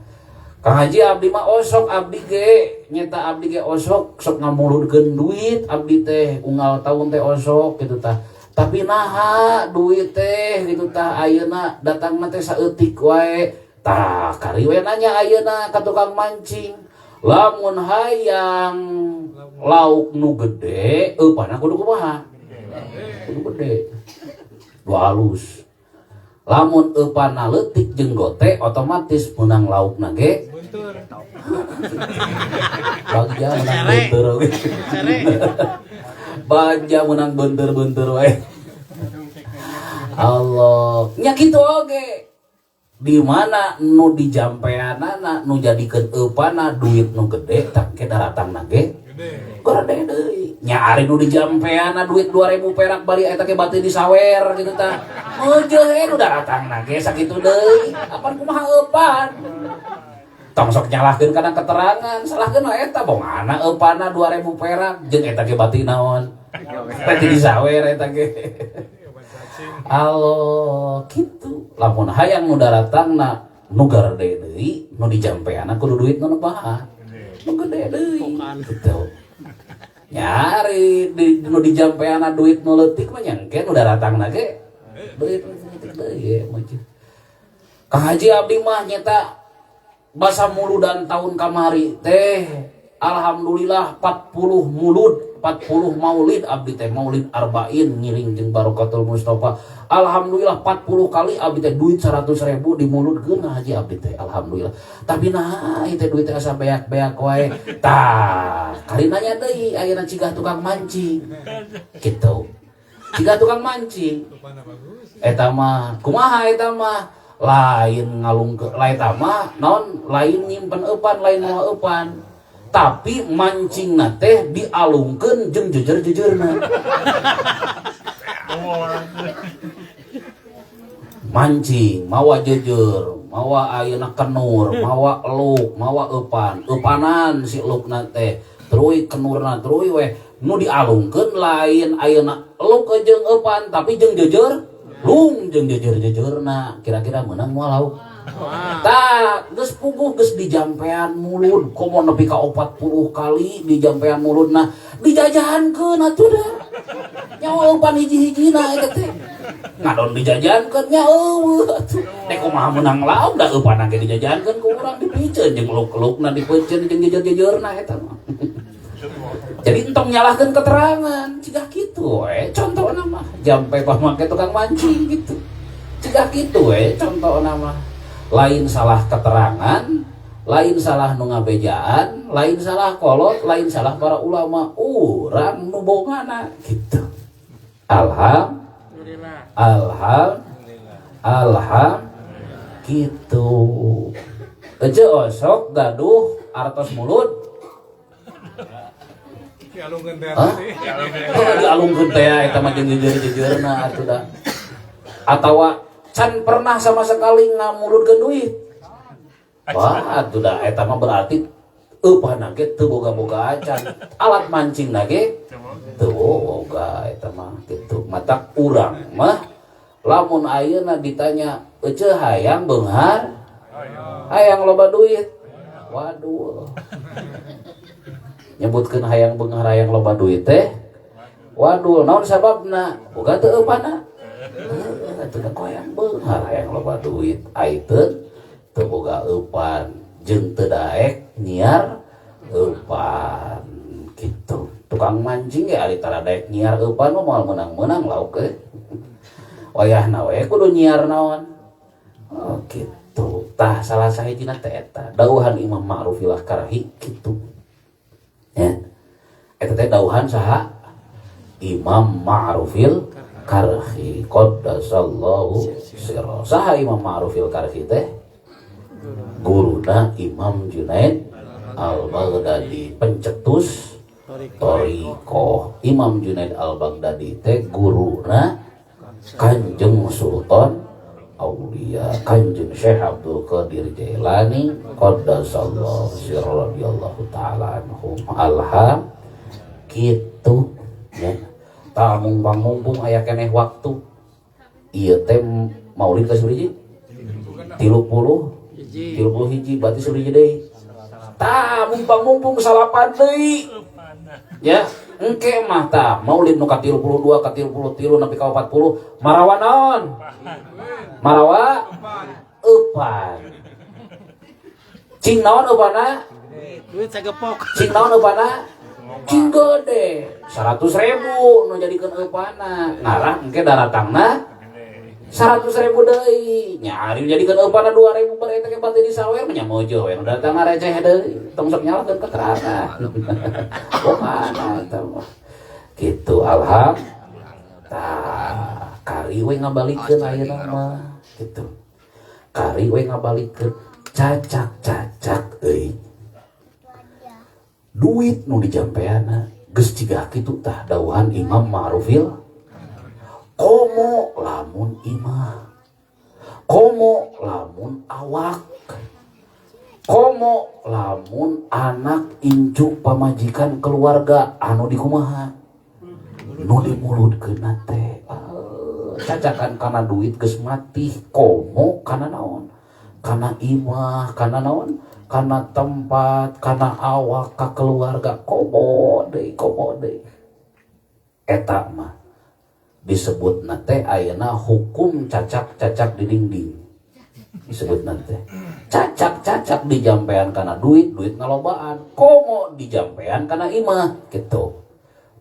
Kang Haji abdi mah osok abdi ge nyeta abdi ge osok sok ngamuludkeun duit abdi teh unggal taun teh osok gitu tah tapi naha duit teh gitu tah ayeuna datangna teh saeutik wae tah kari we nanya ayeuna ka tukang mancing lamun hayang lauk nu gede eupana kudu kumaha kudu gede dua halus lamun eupana leutik jeung gote otomatis menang laukna ge bagja menang beunteur we bagja menang beunteur we Allah nya kitu oge di mana nu dijampeanana nu jadikeun eupana duit nu gede tak ke daratangna ge gede deui nya ari nu dijampeana duit 2000 perak bari eta ge bati disawer gitu tah meujeuh nu daratangna ge sakitu deui apan kumaha eupan tong sok nyalahkeun kana keterangan salahkeun we eta bongana eupana 2000 perak jeung eta ge bati naon bati disawer eta ge Allah gitu lamun hayang nu daratangna nu gede deui nu dijampeana kudu duit nu nepaha nu gede deui gitu nyari nu dijampeana duit nu leutik mah nyangke nu daratangna ge duit nu leutik deui mah Kang Haji abdi mah nyeta basa muludan tahun kamari teh alhamdulillah 40 mulud 40 maulid abdi teh maulid arba'in ngiring jeung barokatul mustofa alhamdulillah 40 kali abdi teh duit 100.000 dimuludkeun Haji abdi teh alhamdulillah tapi nah teh duit teh asa beak-beak wae tah karina nya deui ayeuna cigah tukang mancing kitu cigah tukang mancing eta mah kumaha eta mah lain ngalungkeun lain eta mah naon lain nyimpen eupan lain moal eupan tapi mancingna teh dialungkeun jeung jejer-jejerna mancing mawa jejer mawa ayeuna kenur mawa eluk mawa eupanan si elukna teh truy kenurna truy we nu dialungkeun lain ayeuna eluk jeung eupan tapi jeung jejer lung jeung jejer-jejerna kira-kira meunang moal lauk tah geus puguh geus dijampean mulud komo nepi ka 40 kali dijampean muludna dijajahankeun atuh da nyawa eupan hiji-hijina eta teh ngadon dijajahankeun nya eueuh atuh nek kumaha meunang lauk da eupan ge dijajahankeun ku urang dipiceun jeung eluk-elukna dipeuceun jeung jejer-jejerna eta mah jadi entong nyalahkeun keterangan cigah kitu we contona mah jampe pamake tukang mancing gitu cigah kitu we contona mah lain salah keterangan, lain salah nu ngabejaan, lain salah kolot, lain salah para ulama, urang nu bongana gitu. Alhamdulillah. alham gitu. Ece osok gaduh artos mulut. Dialungkeun teh eta mah jeung jujur-jujurna atuh da. Atawa can pernah sama sekali ngamulutkeun duit. Wah, atuh da eta mah berarti eupahna ge teu boga-boga acan. Alat mancingna ge teu boga eta mah kitu. Matak urang mah lamun ayeuna ditanya ece hayang beunghar, hayang loba duit. Waduh. Nyebutkeun hayang beunghar hayang loba duit teh. Waduh, naon sababna? Boga teu eupana. Atuh da hayang beunghar hayang loba duit. Aiteun teu boga eupan jeung teu daek nyiar eupan kitu. Tukang mancing ge ari tara daek nyiar eupan mah moal menang-menang lauk ge. Wayahna we kudu nyiar naon. Oh kitu. Tah salah sahijina teh eta dawuhan Imam Ma'rufil Karhi kitu. Ya. Eta teh dawuhan saha? Imam Ma'rufil Karhi qaddasallahu sirra. Saha Imam Ma'rufil Karhi teh? Guruna Imam Junaid Al-Baghdadi, pencetus Toriko. Imam Junaid Al-Baghdadi teh guruna Kanjeng Sultan Aulia, Kanjeng Syekh Abdul Qadir Jailani qaddasallahu sirra radhiyallahu ta'ala anhum. Alham kitu ya. Tah mumpung aya keneh waktu ieu teh maulid ka suriji 30 hiji berarti suriji deui. Tah mumpung salapan deui ya. Engke mah tah maulid nu ka-32 ka-33 nepi ka 40 marawa naon? Marawa eupan. Cing naon eupana? Duit sagepok. Cing naon eupana? Cing gede. 100.000 nu jadikeun eupana. Ngarah engke daratangna 100.000 deui. Nyari jadikeun eupana 2.000 bari eta ge bati disawer nya mojo we nu datang receh deui. Tong sok nyalakeun keterangan. Pokona eta mah. Kitu alham. Tah kari we ngabalikeun ayeuna mah kitu. Kari we ngabalikeun cacak-cacak euy. Duit nu dijampeana geus cigah kitu tah dawuhan Imam Ma'rufil. Komo lamun imah, komo lamun awak, komo lamun anak incu pamajikan keluarga anu dikumaha nu dimulutkeun teh. Cacakan kana duit geus mati. Komo kana naon? Kana imah, kana naon? Kana tempat, kana awak ka keluarga. Komo deui eta mah disebut nate ayeuna hukum cacak-cacak di dinding. Disebut nate cacak-cacak dijampean kana duit ngalobaan. Komo dijampean kana imah gitu.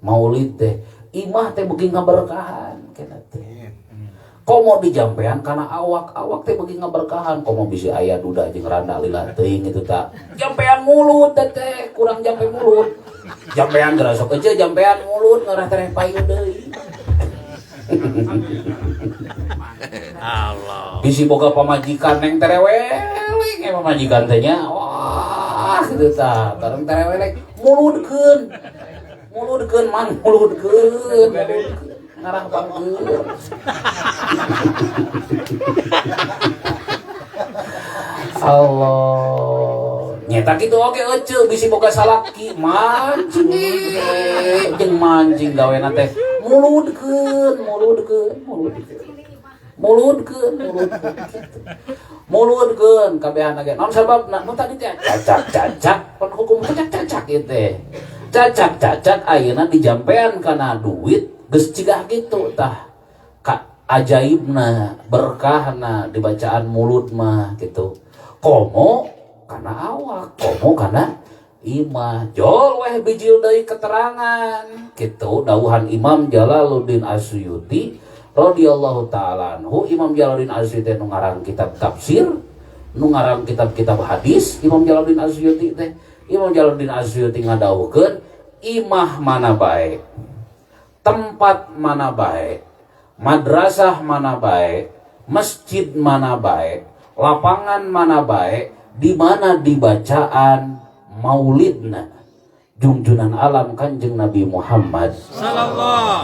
Maulid teh imah teh beuki ngaberkahan keneh teh. Komo dijampean kana awak teh beuki ngaberkahan. Komo bisi aya duda jeung randa lila teuing itu tak. Jampean mulut teh kurang jampe mulut. Jampean geura sok ece jampean mulut ngarah tereh payu deui. Allah. Bisi boga pamajikan neng tereweling pamajikan teh nya. Wah, kitu tah. Tareng tereweling mulutkeun man mulutkeun. Ngarah bangkeun. Allah. Nyeta kitu oge ece bisi boga salaki mancing jeung mancing gawena teh mulutkeun kabehana ge. Naon sababna? Nu tadi teh cacak-cacak, pan hukum cacak-cacak ieu teh. Cacak-cacak ayeuna dijampean kana duit geus cigah kitu tah. Ka ajaibna, berkahna di bacaan mulut mah gitu. Komo kana awak, komo kana imah. Jol weh bijil deui keterangan kitu dawuhan Imam Jalaluddin Asyuyuti radhiyallahu taala anhu. Imam Jalaluddin Asyuyuti nu ngarang kitab tafsir, nu ngarang kitab-kitab hadis. Imam Jalaluddin Asyuyuti teh, Imam Jalaluddin Asyuyuti ngadawuhkeun imah mana bae, tempat mana bae, madrasah mana baik, masjid mana baik, lapangan mana baik, di mana dibacaan maulidna junjunan alam Kanjeng Nabi Muhammad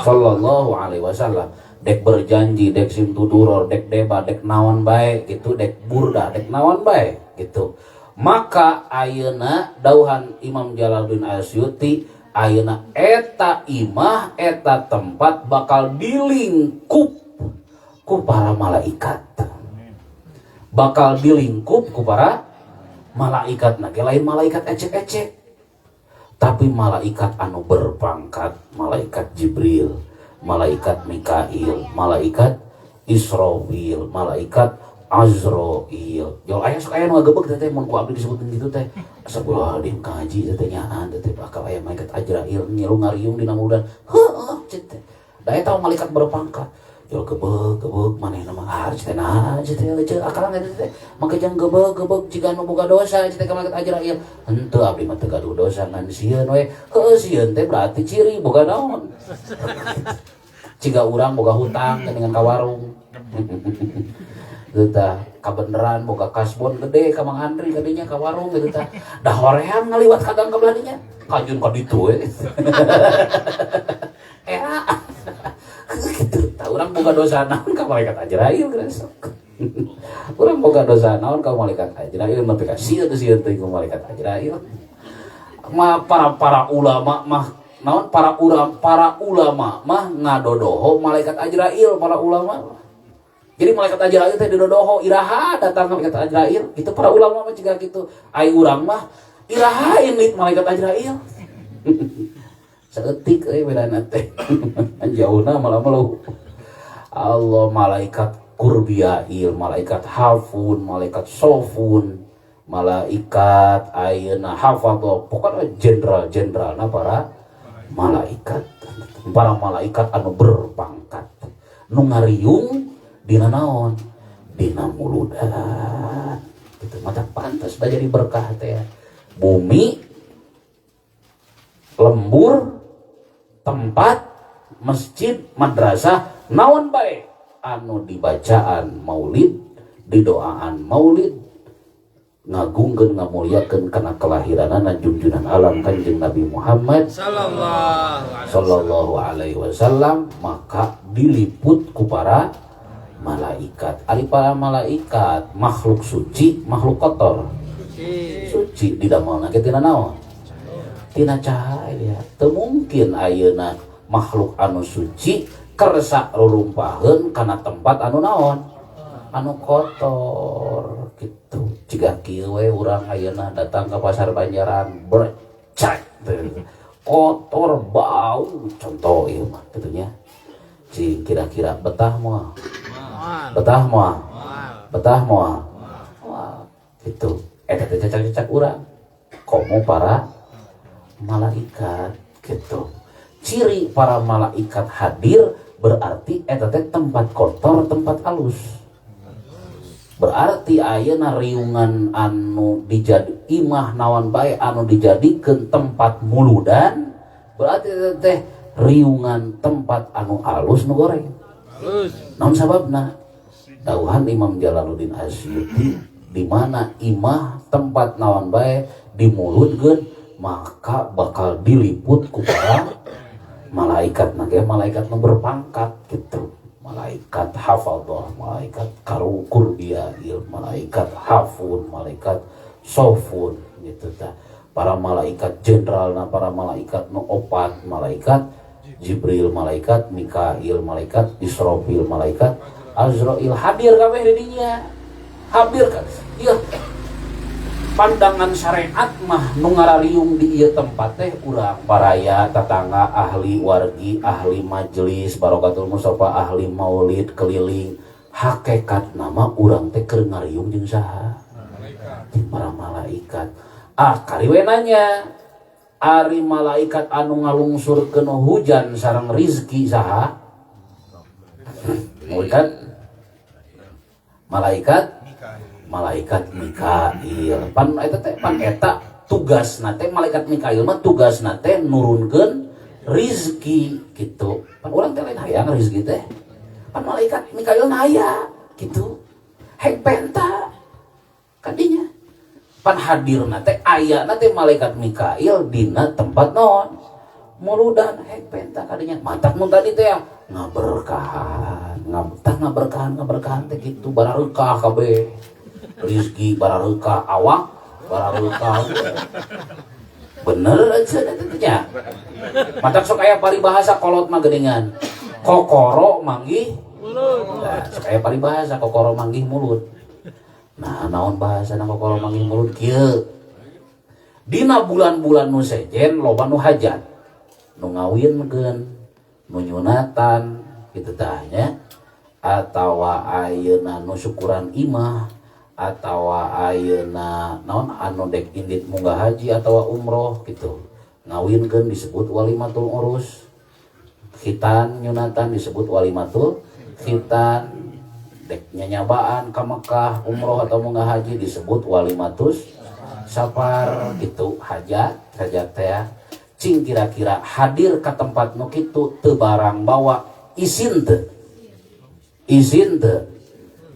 sallallahu alaihi wasallam. Dek berjanji, dek simtuduror, dek deba, dek naon baik gitu, dek burda, dek naon baik gitu. Maka ayeuna dauhan Imam Jalaluddin Asyuti, ayeuna eta imah, eta tempat bakal dilingkup ku para malaikat. Bakal dilingkup ku para malaikat. Nah, lain malaikat ecek-ecek, tapi malaikat anu berpangkat, malaikat Jibril, malaikat Mikail, malaikat Israfil, malaikat Azrail. Yo aya sok aya nu ngagebeg teh mun ku abdi disebutkeun kitu teh. Astagfirullahaladzim kaji teh nyaan teh bakal aya malaikat Azrail ngilu ngariung dina mudan. Heuh cit teh. Da eta malaikat berpangkat. Yo gebeg manehna mah hareup teh nah teh leceur akal ngeuh teh. Mangke jang gebeg jiga nu boga dosa teh ka malaikat Azrail. Henteu abdi mah teu gaduh dosa ngan sieun we. Heuh sieun teh berarti ciri boga naon. Ciga urang boga hutang dengan ka warung. Tah kabeneran boga kasbon gede ka Mang Andri kadinya ka warung gitu tah. Da hoream ngaliwat ka gang kabelah dinya. Kajun ka ditu we. Era. Gitu. Tah urang boga dosa naon ka malaikat Azrail gresok. Urang boga dosa naon ka malaikat Azrail mah teh sieun teh ku malaikat Azrail. Ma para ulama mah naon para ulama mah ngadodoho malaikat Azrail para ulama. Jadi malaikat Azrail teh didodoho iraha datang malaikat Azrail. Itu para ulama mah juga gitu. Ai urang mah iraha ini malaikat Azrail. Saeutik euy bedana teh. Jauhna malah melu. Allah malaikat Qurbiyail, malaikat Hafun, malaikat Sofun, malaikat ayeuna hafadh. Pokoknya jenderal-jenderalna para malaikat. Para malaikat anu berpangkat. Nu ngariung dina naon? Dina muludan. Gitu mata pantas da jadi berkah teh. Bumi lembur, tempat, masjid, madrasah, naon bae anu dibacaan maulid, didoaan maulid, ngagungkeun ngamuliakeun kana kelahiranana junjunan alam Kanjeng Nabi Muhammad sallallahu alaihi wasallam, maka diliput ku para malaikat. Ari para malaikat makhluk suci, makhluk kotor. Suci didamelna ge tina naon? Tina cahaya. Teu mungkin ayeuna makhluk anu suci kersa rurumpaheun kana tempat anu naon? Anu kotor gitu. Ciga kieu we urang ayeuna datang ke pasar Banjaran bercak kotor bau contoh ieu mah kitu nya. Cing kira-kira betah moal. Wah, gitu. Eta teh cacak-cacak urang. Komo para malaikat gitu. Ciri para malaikat hadir berarti eta teh tempat kotor, tempat halus. Berarti ayeuna riungan anu dijadi imah naon bae anu dijadikeun tempat muludan, berarti eta teh riungan tempat anu halus nu goreng. Naon sababna? Dauhan Imam Jalaluddin Asyuti, di mana imah tempat naon bae dimulutkeun maka bakal diliput ku para malaikat. Nage malaikat nu berpangkat gitu. Malaikat hafadhah, malaikat Qurbiyail, malaikat Hafun, malaikat Sofun gitu tah. Para malaikat jenderalna, para malaikat nu opat, malaikat Jibril, malaikat Mikail, malaikat Israfil, malaikat Azrail hadir kabeh di dinya. Hadir kan. Ieu pandangan syariat mah nu ngarariung di ieu tempat teh urang baraya, tetangga, ahli wargi, ahli majelis Barokatul Mustofa, ahli maulid keliling. Hakikat nama urang teh keur ngariung jeung saha? Para malaikat. Kari we nanya, ari malaikat anu ngalungsurkeun hujan sareng rizki saha? Malaikat Mikail. Pan eta tugasna teh malaikat Mikail mah tugasna teh nurunkeun rizki gitu. Pan urang teh lain hayang rizki teh. pan malaikat Mikail aya gitu hek penta kadinya pan hadirna teh aya teh malaikat Mikail dina tempat naon muludan hek penta kadinya matak mun tadi teh ngaberkahan ngaberkahan teh gitu bararekah kabeh rezeki bararekah awak bararekah bener aja tentunya matak sok aya paribahasa kolot mah geuningan kokoro manggih mulut nah sok aya paribahasa kokoro manggih mulut nah naon bahasana kokoro manggih mulut kieu dina bulan-bulan nu sejen loba nu hajat nu ngawinkeun nu nyunatan kitu tah nya atawa ayeuna nu syukuran imah atawa ayeuna naon anu dek indit munggah haji atawa umroh gitu ngawinkeun disebut walimatul urus khitan nyunatan disebut walimatul khitan dek nyanyabaan ka Mekah umroh atau munggah haji disebut walimatus safar gitu hajat teh cing kira-kira hadir ka tempat nu kitu teu barang bawa izin teu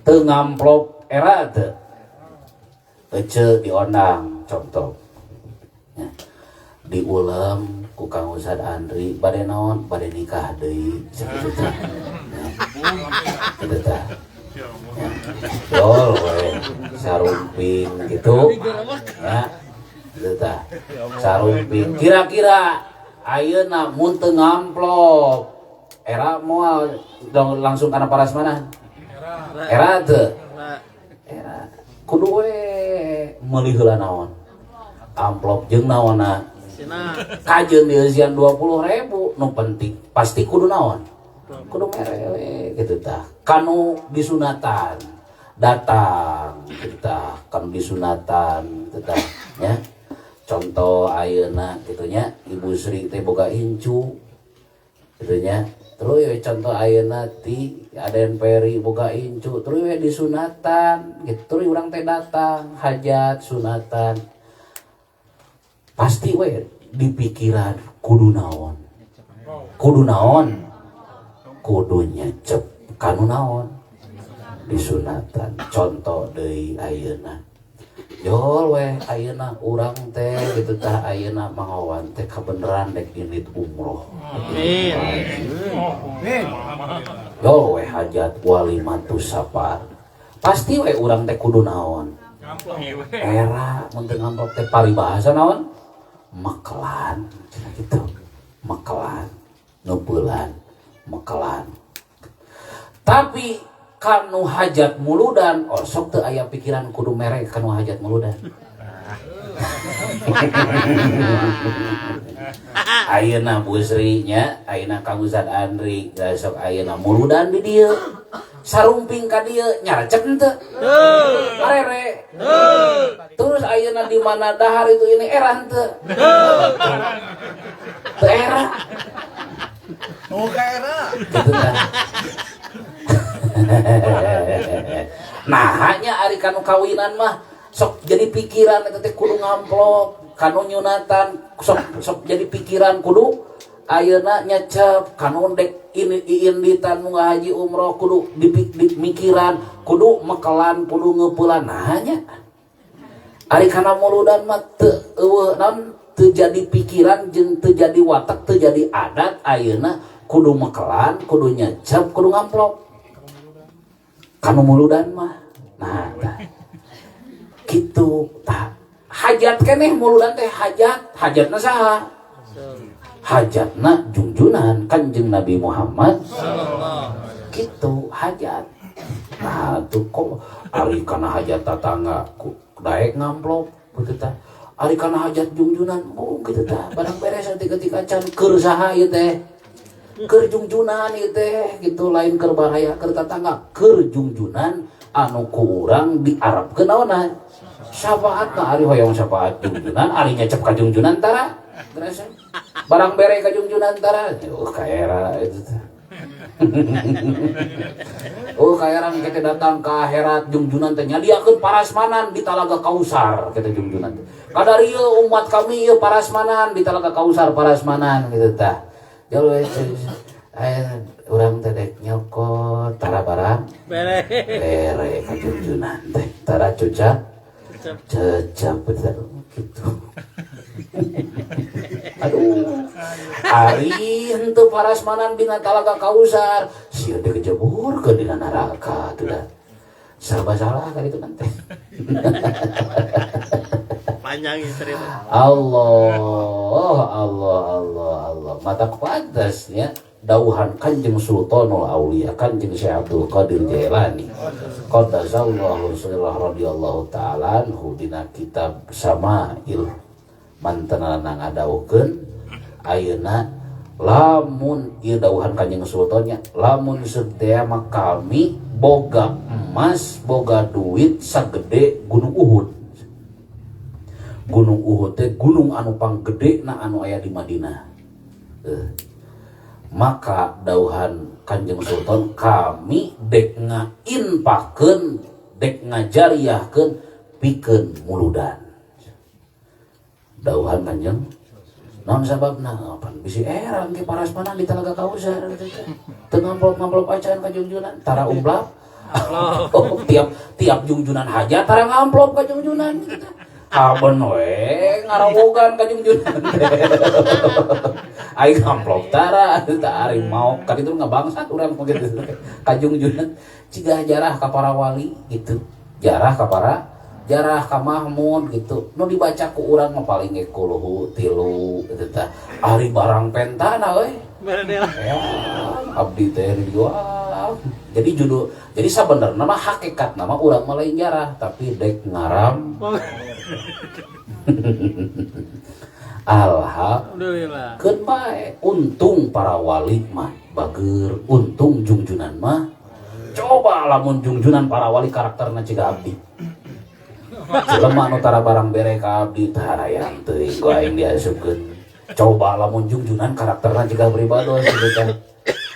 teu ngamplop era teu ece diondang contoh ya. Diulam ku Kang Ustad Andri bade naon bade nikah deui sakitu teh ya kitu teh ya dol we sarumping gitu ya kitu teh sarumping kira-kira ayeuna mun teu ngamplop era moal langsung kana parasmanan era teu era kudu we meuli heula naon amplop jeung naonna kajeun dieusian 20.000 nu penting pasti kudu naon kudu mere we kitu tah kanu disunatan datang kitu tah kanu disunatan kitu tah nya contoh ayeuna kitu nya Ibu Sri teh boga incu kitu nya terus we contoh ayeuna ti Aden Peri boga incu terus we disunatan gitu terus urang teh datang hajat sunatan pasti we dipikiran kudu naon kudu nyecep kanu naon disunatan contoh deui ayeuna jol we ayeuna urang teh kitu tah ayeuna mangawan teh kabeneran dek indit umroh amin jol we hajat walimatus safar pasti we urang teh kudu naon era mun teu ngamplop teh paribahasa naon mekelan gitu mekelan ngebulan mekelan tapi kanu hajat muludan oh sok teu aya pikiran kudu mere kanu hajat muludan ayeuna Bu Sri nya ayeuna Kang Ustad Andri sok ayeuna muludan di dieu sarumping ka dieu nyarecep henteu arere terus ayeuna di mana dahar itu ini era henteu teu era oh ka era gitu kan nah hanya ari kanu kawinan mah sok jadi pikiran eta teh kudu ngamplop kanu nyunatan sok jadi pikiran kudu ayeuna nyecep kanu dek ini iinditan munggah haji umroh kudu dimikiran kudu mekelan kudu ngeupulan nah nya ari kana muludan mah teu eueuh naon teu jadi pikiran jeung teu jadi watak teu jadi adat ayeuna kudu mekelan kudu nyecep kudu ngamplop kanu muludan mah nah gitu tah hajat keneh muludan teh hajatna saha hajatna junjunan Kanjeng Nabi Muhammad gitu hajat nah tuh kok ari kana hajat tatangga daek ngamplop kitu tah ari kana hajat junjunan oh kitu tah barang beres ketika can keur saha ieu teh keur junjunan ieu teh gitu lain keur baraya keur tatangga keur junjunan anu ku urang diarepkeun naonna syafaatna ari hoyong syafaat junjunan ari nyecep ka junjunan tara berasa barang bere ka junjunan tara ka era itu kayaran kita datang ke akhirat junjunan teh nyadiakeun parasmanan di Talaga Kausar kita junjunan teh kadari umat kami ieu parasmanan di Talaga Kausar parasmanan gitu tah jauh urang teh dek nyokot tara barang Bere. bere ka junjunan teh tara cucap cecap bener gitu. Aduh, ari henteu parasmanan dina Talaga Kausar, sia teh kejeburkeun dina neraka tuh dah. Serba salah kan itu nanti. Panjang cerita. Allah. Mata pantasnya dauhan Kanjeng Sultanul Aulia Kanjeng Syekh Abdul Qadir Jailani. Qaddazallahu sirrahu radhiyallahu ta'ala anhu dina kitab Sama'il mantenana ngadaukeun ayeuna lamun ieu dauhan Kanjeng Sultannya lamun sedaya mah kami boga emas boga duit sagede Gunung Uhud. Gunung Uhud teh gunung anu panggedena anu aya di Madinah. Maka dauhan Kanjeng Sultan kami dek ngainpakeun dek ngajariahkeun pikeun muludan. Dauhan Kanjeng naon sababna pan bisi erang ke parasmanan di Talaga Kausar teu ngamplop acan ka junjunan tara umplap. Oh, tiap junjunan hajat tara ngamplop ka junjunan gitu. Haben we ngarawogan ka junjunan. Aing ngamplop tara ari mau ka ditu ngabangsat urang begitu ka junjunan ciga jarah ka para wali gitu. Jarah ka Mahmud gitu. Nu dibaca ku urang mah paling ge kuluhu tilu gitu tah. Ari barang pentana we. Beredel. Ya, abdi teh dijual. Jadi sabenerna mah hakikat nama urang mah lain jarah tapi dek ngaram. Alhamdulillah. Keun bae untung para wali mah bageur untung jungjunan mah. Coba lamun jungjunan para wali karakterna ciga abdi. Jelema anu tara barang bere ka abdi tarayang teuing ku aing diasupkeun. Coba lamun jungjunan karakterna ciga pribados gitu kan.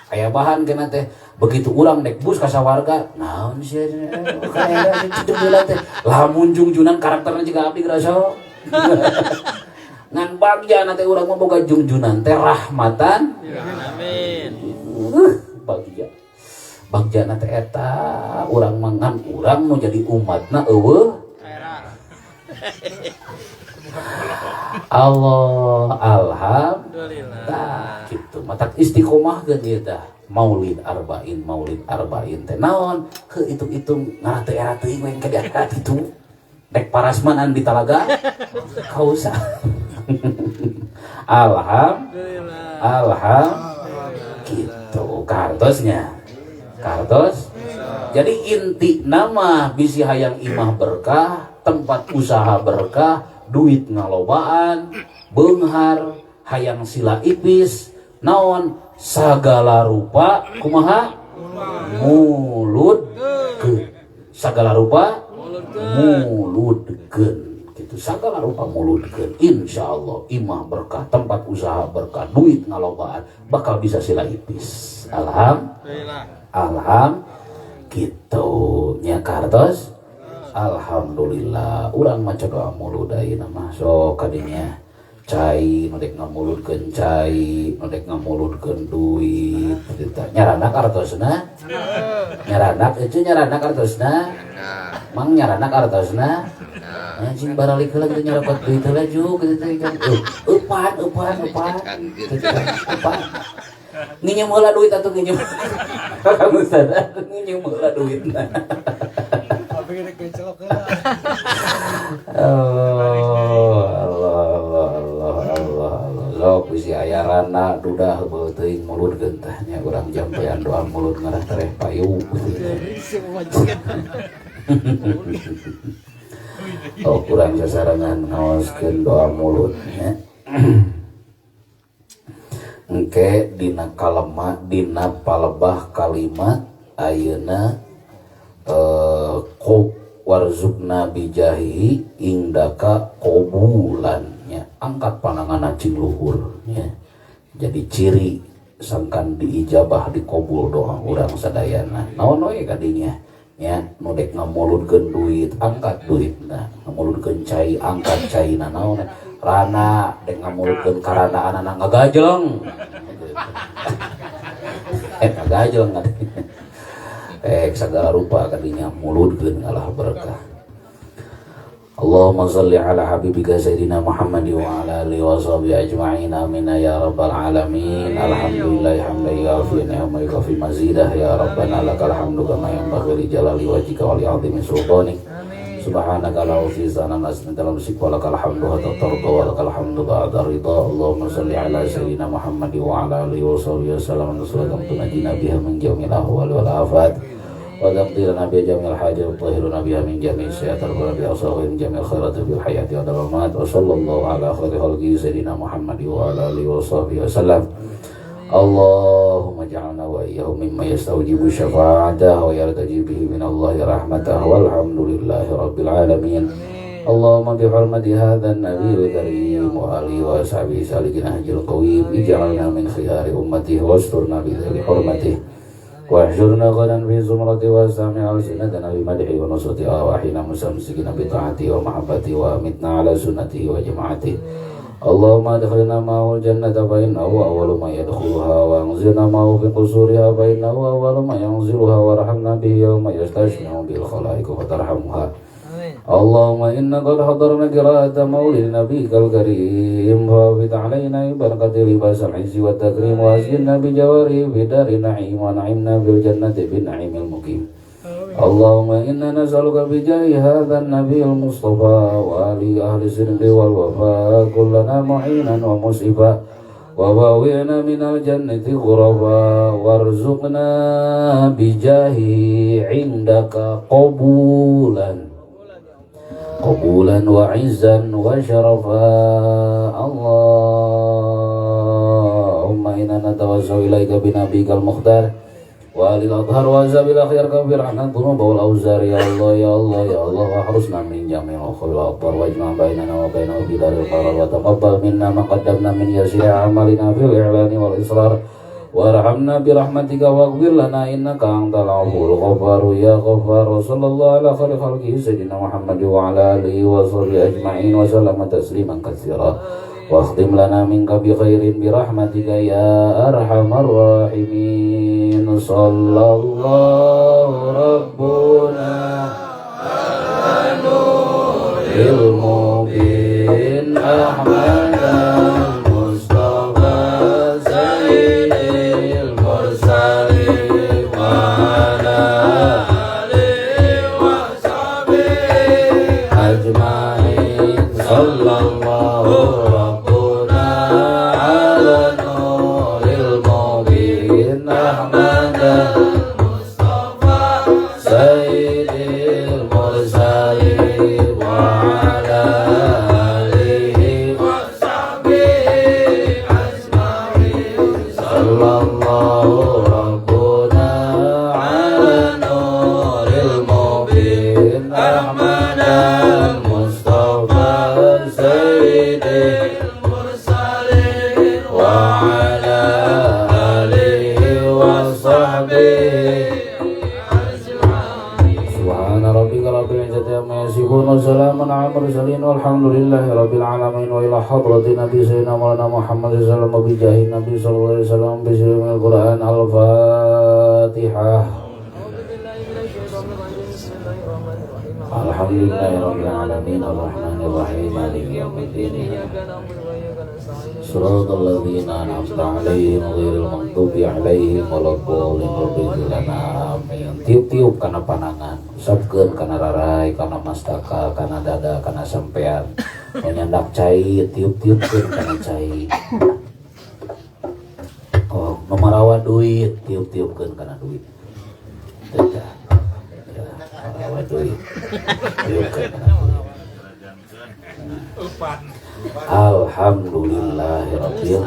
Aya bahan kena teh begitu urang dek bus ka sawarga naon sia kaya jungjunan teh lamun jungjunan karakterna ciga abdi gerasa. Ngan bagja teh urang mah boga jungjunan teh rahmatan. Amin. Bagja teh eta urang mangan urang mau jadi umatna eueuh. Alhamdulillah gitu matak istiqomah geun ieu tah maulid arba'in teh naon heuh hitung ngaran teh era teuing we ka diangkat itu dek parasmanan di Talaga Kausar. Alhamdulillah gitu kartosnya jadi inti nama bisi hayang imah berkah tempat usaha berkah duit ngalobaan beunghar hayang sila ipis naon sagala rupa kumaha muludkeun sagala rupa muludkeun gitu sagala rupa muludkeun insyaallah imah berkah tempat usaha berkah duit ngalobaan bakal bisa sila ipis. Alhamdulillah gitu nya kartos. Alhamdulillah urang maca doa mulud ayeuna mah sok kadinya cai nu dek ngamuludkeun cai nu dek ngamuludkeun duit gitu nyaranak artosna nyaranak artosna mang nyaranak artosna anjing baralik heula gitu nyarokot duit heula juk gitu teh kan eupan nginjem heula duit atuh nginjem kamu sadar nginjem heula duitna. Allah sok bisi aya rana dudah heubeul teuing muludkeun tah nya urang jampean doa mulud ngarah tereh payu. Oh kurang sasarangan ngaoskeun doa mulud nya. Engke dina kalema dina palebah kalimat ayeuna warzukna bijahi indaka qabulannya angkat panangan cing luhurnya jadi ciri sangkan diijabah dikabul doa urang sadayana naon we kadinya nya nu dek ngamuludkeun duit angkat duitna ngamuludkeun cai angkat caina naon rana dek ngamuludkeun karana anana ngagajeng ngagajel kan. Segala rupa kadinya mulutkeun ngalah berkah. Allahumma shalli ala habibika sayyidina Muhammad wa ala alihi wa sahbihi ajma'in amin ya rabbal alamin. Alhamdulillah hamdan yafi ni'ma yafi mazidah ya rabbana lakal hamdu kama yanbaghi li jalali wajhika wa li 'azimi sultanik. Subhanaka la ufisa lana asmika la musik wa lakal hamdu hatta tarda wa lakal hamdu ba'da ridha. Allahumma shalli ala sayyidina Muhammad wa ala alihi wa sahbihi wasallam salatan tunajina biha min jamil ahwal wal afat wa taqdirana bi jamil hajat wa tahiruna biha min jamil sayyi'atil qalbi wa min jamil khairati fil hayati wa daral mamat wa sallallahu ala khairi khalqi sayyidina Muhammad wa ala alihi wa sahbihi wasallam. Allahumma ja'alna wa iyyahum mimma yastawjibu syafa'atahu wa yartaji bihi minallahi rahmatahu walhamdulillahi rabbil alamin. Allahumma bihurmati hadzal nabiyil karim wa alihi wa sahbihi salikin hajil qawim ij'alna min khiyari ummatihi wasturna bi dzil hurmatihi واحشرنا غدا في زمرة واستعمل ألسنتنا بمدحه ونصرة أرواحنا مستمسكين بطاعته ومحبته وأمتنا على سنته وجماعته. اللهم ادخلنا معه الجنة فإنه أول ما يدخلها وانزلنا معه في قصورها فإنه أول ما ينزلها وارحمنا به يوم يستشفع بالخلائق فترحمها. اللهم إنا قد حضرنا قراءة مولد نبيك الكريم فافد علينا ببركة لباس العز والتكريم وأسكننا بجواره في دار النعيم ونعمنا بالجنة بالنعيم المقيم. اللهم إنا نسألك بجاه هذا النبي المصطفى وآله أهل الصدق والوفاء كلنا معينا ومصيبا وباوعنا من الجنة غرفا وارزقنا بجاهه عندك قبولا وعزا وشرفا. اللهم إنا نتوسل إليك بنبيك المختار وآل الأطهار وأصحاب الأخيار كفر عنا الذنوب والأوزار يا الله يا الله يا الله واحرسنا من جميع الخير والأبطال واجمع بيننا وبينه في دار القرار وتقبل منا ما قدمنا من يسير أعمالنا في الإعلان والإصرار وارحمنا برحمتك واغفر لنا إنك أنت العفو الغفار يا غفار. وصلى الله على خير خلقه سيدنا محمد وعلى آله وصحبه أجمعين وسلم تسليما كثيرا. واختم لنا منك بخير برحمتك يا أرحم الراحمين. صلى الله ربنا على نور المبين أحمد المصطفى سيد المرسلين وعلى آله وصحبه أجمعين. صلى الله ربنا على نور المبين أحمد المصطفى سيد المرسلين وعلى آله وصحبه أجمعين. صلى الله ربنا على نور المبين أحمد المصطفى سيد المرسلين وعلى آله وصحبه أجمعين. سبحان ربك رب العزة عما يصفون وسلام على المرسلين والحمد لله رب العالمين. وإلى حضرة النبي سيدنا مولانا محمد صلى الله عليه وسلم وبجاه النبي صلى الله عليه وسلم بسلم القرآن الفاتحة. Alhamdulillahirabbil alamin arrahmanir rahim maliki yaumiddin. Shiratal ladzina an'amta 'alaihim ghairil maghdubi 'alaihim waladdallin. Amin. Tiup-tiup kana panangan, usapkeun kana rarai, kana mastaka, kana dada, kana sampean. Nyandak cai, tiup-tiupkeun kana cai. Oh, nomarawa duit, tiup-tiupkeun kana duit. Teh. Alhamdulillahirabbil.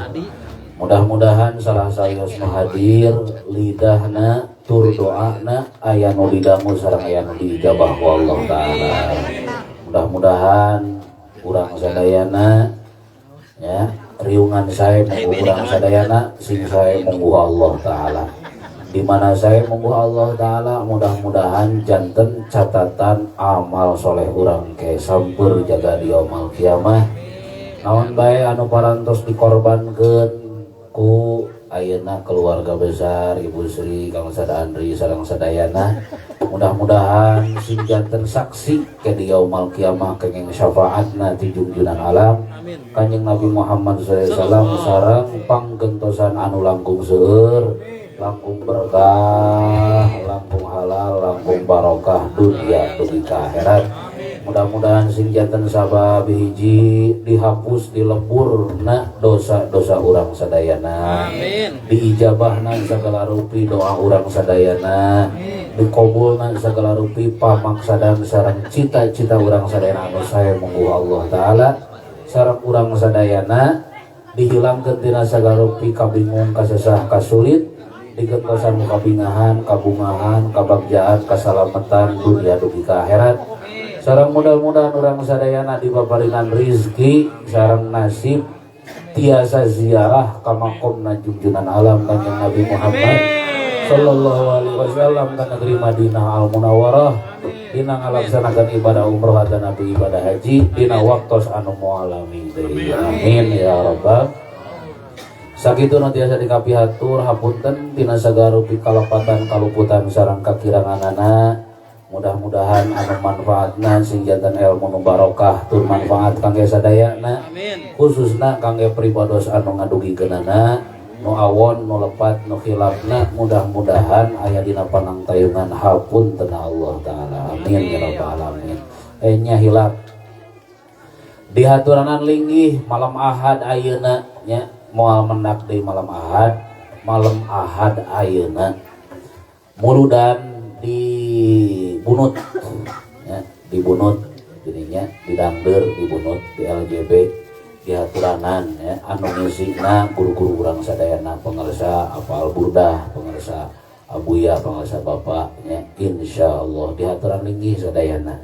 Mudah-mudahan salah sayos nu hadir lidahna tur doana aya nu didangu sareng aya nu diijabah ku Allah taala. Mudah-mudahan urang sadayana ya riungan sae munggu urang sadayana sing sae munggu Allah taala. Di mana saya munggu Allah taala mudah-mudahan janten catatan amal soleh urang ke sampeur jaga di yaumul kiamah naon bae anu parantos dikorbankeun ku ayeuna keluarga besar Ibu Sri Kang Sada Andri sareng sadayana mudah-mudahan sing janten saksi ke di yaumul kiamah kenging syafaatna ti junjunan alam Kanjeng Nabi Muhammad SAW sareng panggentosan anu langkung seueur langkung berkah langkung halal langkung barokah dunia dugi ka akhirat. Mudah-mudahan sing janten sabab hiji dihapus dileburna dosa-dosa urang sadayana. Amin. Diijabahna segala rupi doa urang sadayana. Dikabulna segala rupi pamaksadan sareng cita-cita urang sadayana anu sae mungguh Allah taala sareng urang sadayana dihilangkeun tina sagala rupi kabingung kasesah kasulit digentosan kabingahan kabungahan kabagjaan kasalamatan dunia dugi ka akhirat. Sareng mudah-mudahan orang sadayana dipaparingan rizki sareng nasib tiasa ziarah ka makomna junjunan alam Kanjeng Nabi Muhammad sallallahu alaihi wasallam ka negeri Madinah Al Munawwarah dina ngalaksanakeun ibadah umroh dan nabi ibadah haji dina waktos anu moal amin ya rabbal sakitu nu tiasa dikapihatur hapunten tina sagala rupi kalepatan kaluputan sareng kakiranganana. Mudah-mudahan anu manfaatna sing janten ilmu nu barokah tur manfaat kangge sadayana khususna kangge pribados anu ngadugikeunana nu awon nu lepat nu khilafna mudah-mudahan aya dina panangtayungan hapunten Allah taala amin ya rabbal alamin. Nya hilap dihaturanan linggih malam Ahad ayeuna nya moal mendak deui malam Ahad ayeuna muludan dibunut ya, dibunut jadinya didangder dibunut di LJB dihaturanan ya anu ngisina guru-guru urang sadayana pengersa apal burdah pengersa abuya pengersa bapak ya insyaallah dihaturan linggih sadayana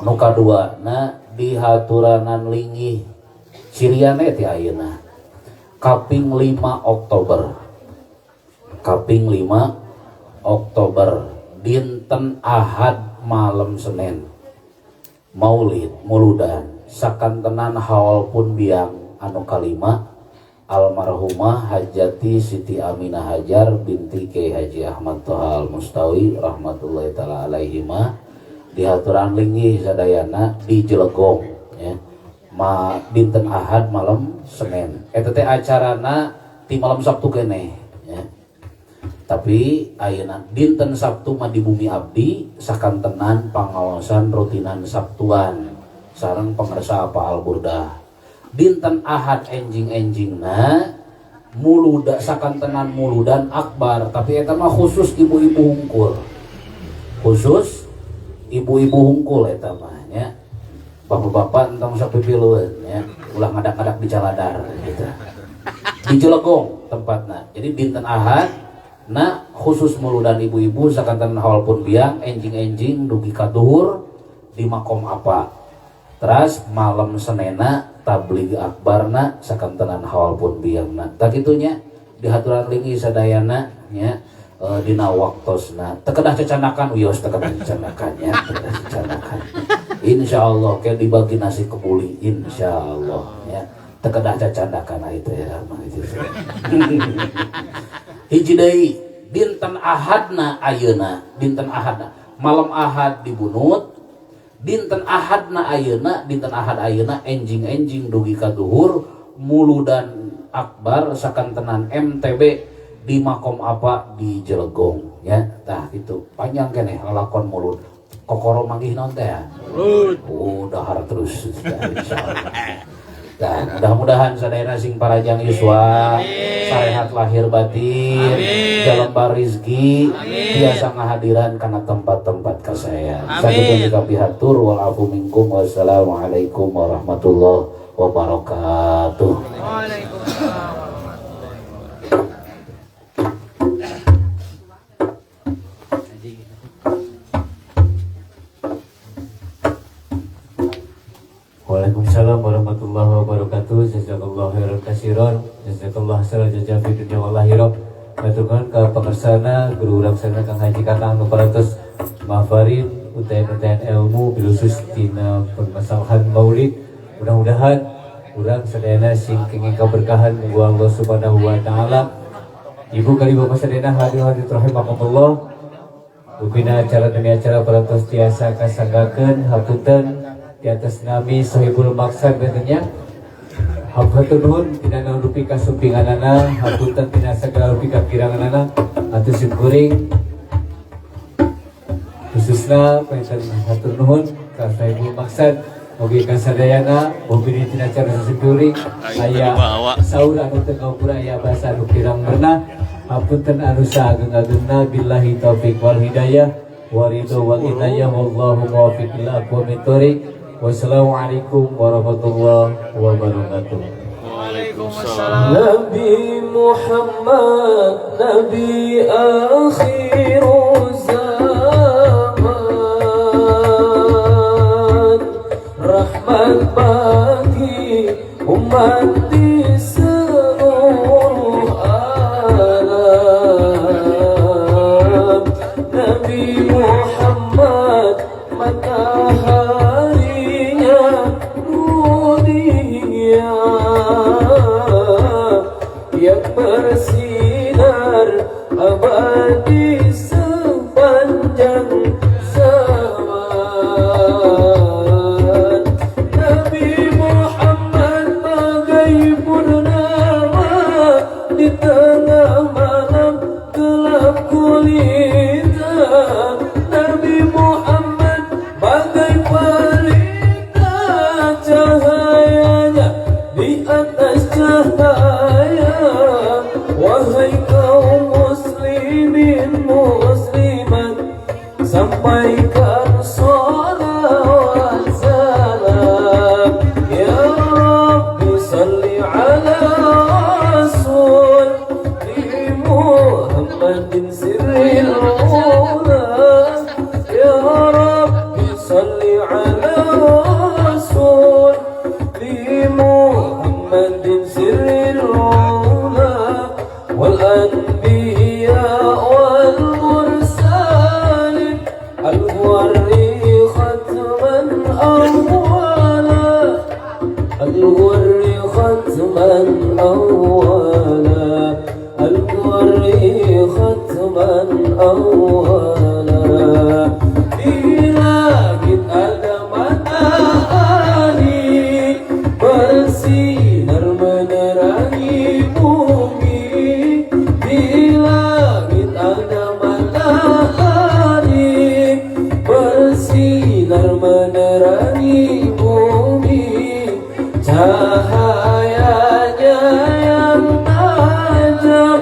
nu kaduana dihaturanan linggih ciriane ti ayeuna kaping 5 Oktober dinten Ahad malam Senin Maulid muludan sakantenan haul pun biang anu kalima almarhumah Hajati Siti Aminah Hajar binti Kiai Haji Ahmad Toha Al Mustawi rahmatullahi taala alaihima dihaturan linggih sadayana di Jelegong ya dinten Ahad malam Senin eta teh acarana ti malam Sabtu keneh ya. Tapi ayeuna dinten Sabtu mah di bumi abdi sakantenan pangaosan rutinan Sabtuan sareng pangersa apa alburdah dinten Ahad enjing-enjingna muluda sakantenan muludan akbar tapi eta mah khusus ibu-ibu hungkul eta mah nya bapak-bapak entong sapipilueun nya ulah ngadak-ngadak di caladar gitu di Jelegong tempatna jadi dinten Ahad nah khusus muludan ibu-ibu sakanten haul pun biang enjing-enjing dugi ka duhur di makom apa teras malam Senena tabligh akbarna sakantenan haul pun biangna tak kitunya dihaturan linggih sadayana nya dina waktosna teu kedah cecanakan wios teu kedah cecanakan nya teu kedah cecanakan insyaallah ke dibagi nasi kebuli insyaallah ya teu kedah cecanakan itu ya itu hiji deui dinten Ahadna ayeuna dinten Ahadna malam Ahad dibunut dinten Ahadna ayeuna dinten Ahad ayeuna enjing-enjing dugi ka duhur muludan akbar sakantenan MTB di makom apa di Jelegong ya tah itu panjang keneh lalakon mulud kokoro manggih naon teh ya dahar terus insyaallah. Dan mudah-mudahan sadayana sing parajang yuswa sarehat lahir batin jalembar rizki biasa ngahadiran kana tempat-tempat kasaya sakitu dikapihatur wal afu minkum wassalamualaikum warahmatullahi wabarakatuh. Waalaikumsalam. Waalaikumsalam warahmatullahi wabarakatuh. Jazakallahu khairan katsiran. Jazakallahu khairan jazaa fi dunya wal akhirah. Maturkeun ka pangarsana guru laksana Kang Haji Kakang nu parantos mafarin utahe-utahe ilmu bilusus tina permasalahan maulid. Mudah-mudahan urang sadayana sing kenging kaberkahan muga Allah Subhanahu wa taala Ibu kali bapak sadayana hadir rahimakumullah. Upina acara demi acara parantos tiasa kasanggakeun hapunten di atas nami sahibul maksad tentunya. Hapunten nuhun tina nurupi kasumpinganana, hapunten tina sagala rupi kakiranganana, atuh syukuring. Khususna panjenengan hatur nuhun ka sahibul maksad. Oke kasadayana, mobil tina acara syukuring. Aya saur anu teu ngaupura aya basa anu kirang beunah. Hapunten anu saageng-agengna billahi taufik wal hidayah waridho wal inayah wallahu muwaffiq ila aqwamit thoriq. Wassalamualaikum warahmatullahi wabarakatuh. Waalaikumsalam. Nabi Muhammad Nabi akhirul zaman, rahmat bagi umat di seluruh alam. Nabi Muhammad mataharinya dunia yang bersinar abadi sepanjang zaman. Nabi Muhammad bagai purnama di tengah malam gelap gulita. Nabi Muhammad bagai pelita cahayanya di atas cahaya. Wahai kaum muslimin muslimat, sampaikan salawat salam. Ya Rabbi salli ala Rasul li Muhammadin sirril ula. Ya Rabbi salli ala Rasul li Muhammadin sirril ula wal anbiya wal mursalin al-warri khatman awwala al-warri khatman awwala al-warri khatman awwala. Di langit ada matahari bersinar menerangi bumi. Di langit ada matahari bersinar menerangi bumi. Cahayanya yang tajam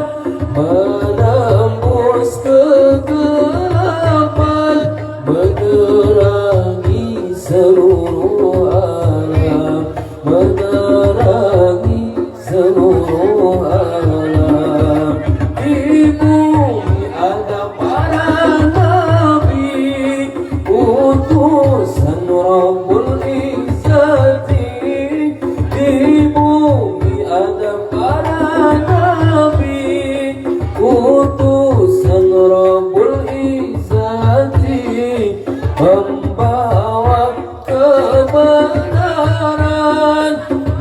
menembus kegelapan, menerangi seluruh alam, menerangi seluruh alam. Di bumi ada para nabi, utusan Rabbul Izzati. Di bumi ada para nabi, utusan Rabbul Izzati, membawa kebenaran,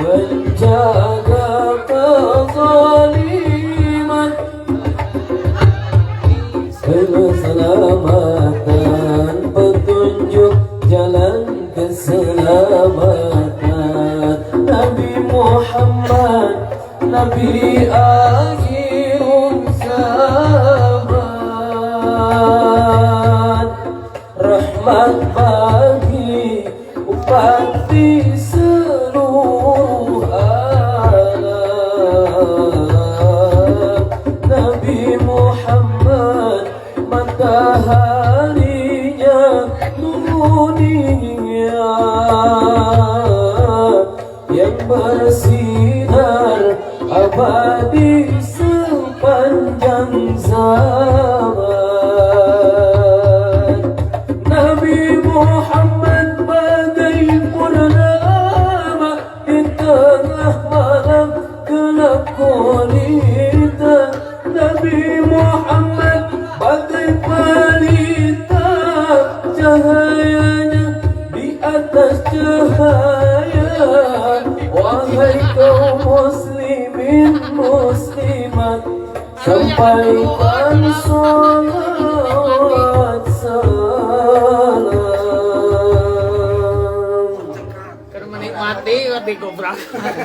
menjaga kezaliman, keselamatan, petunjuk jalan keselamatan. Nabi Muhammad Nabi akhirul zaman, rahmat bagi umat di seluruh alam. Nabi Muhammad mataharinya dunia yang bersinar abadi sepanjang zaman. Nabi Muhammad bagai purnama di tengah malam gelap gulita. Nabi Muhammad bagai pelita cahayanya di atas cahaya. Wahai kaum muslimin muslimat, sampaikan salawat salam. Karena menikmati, tapi gobrak.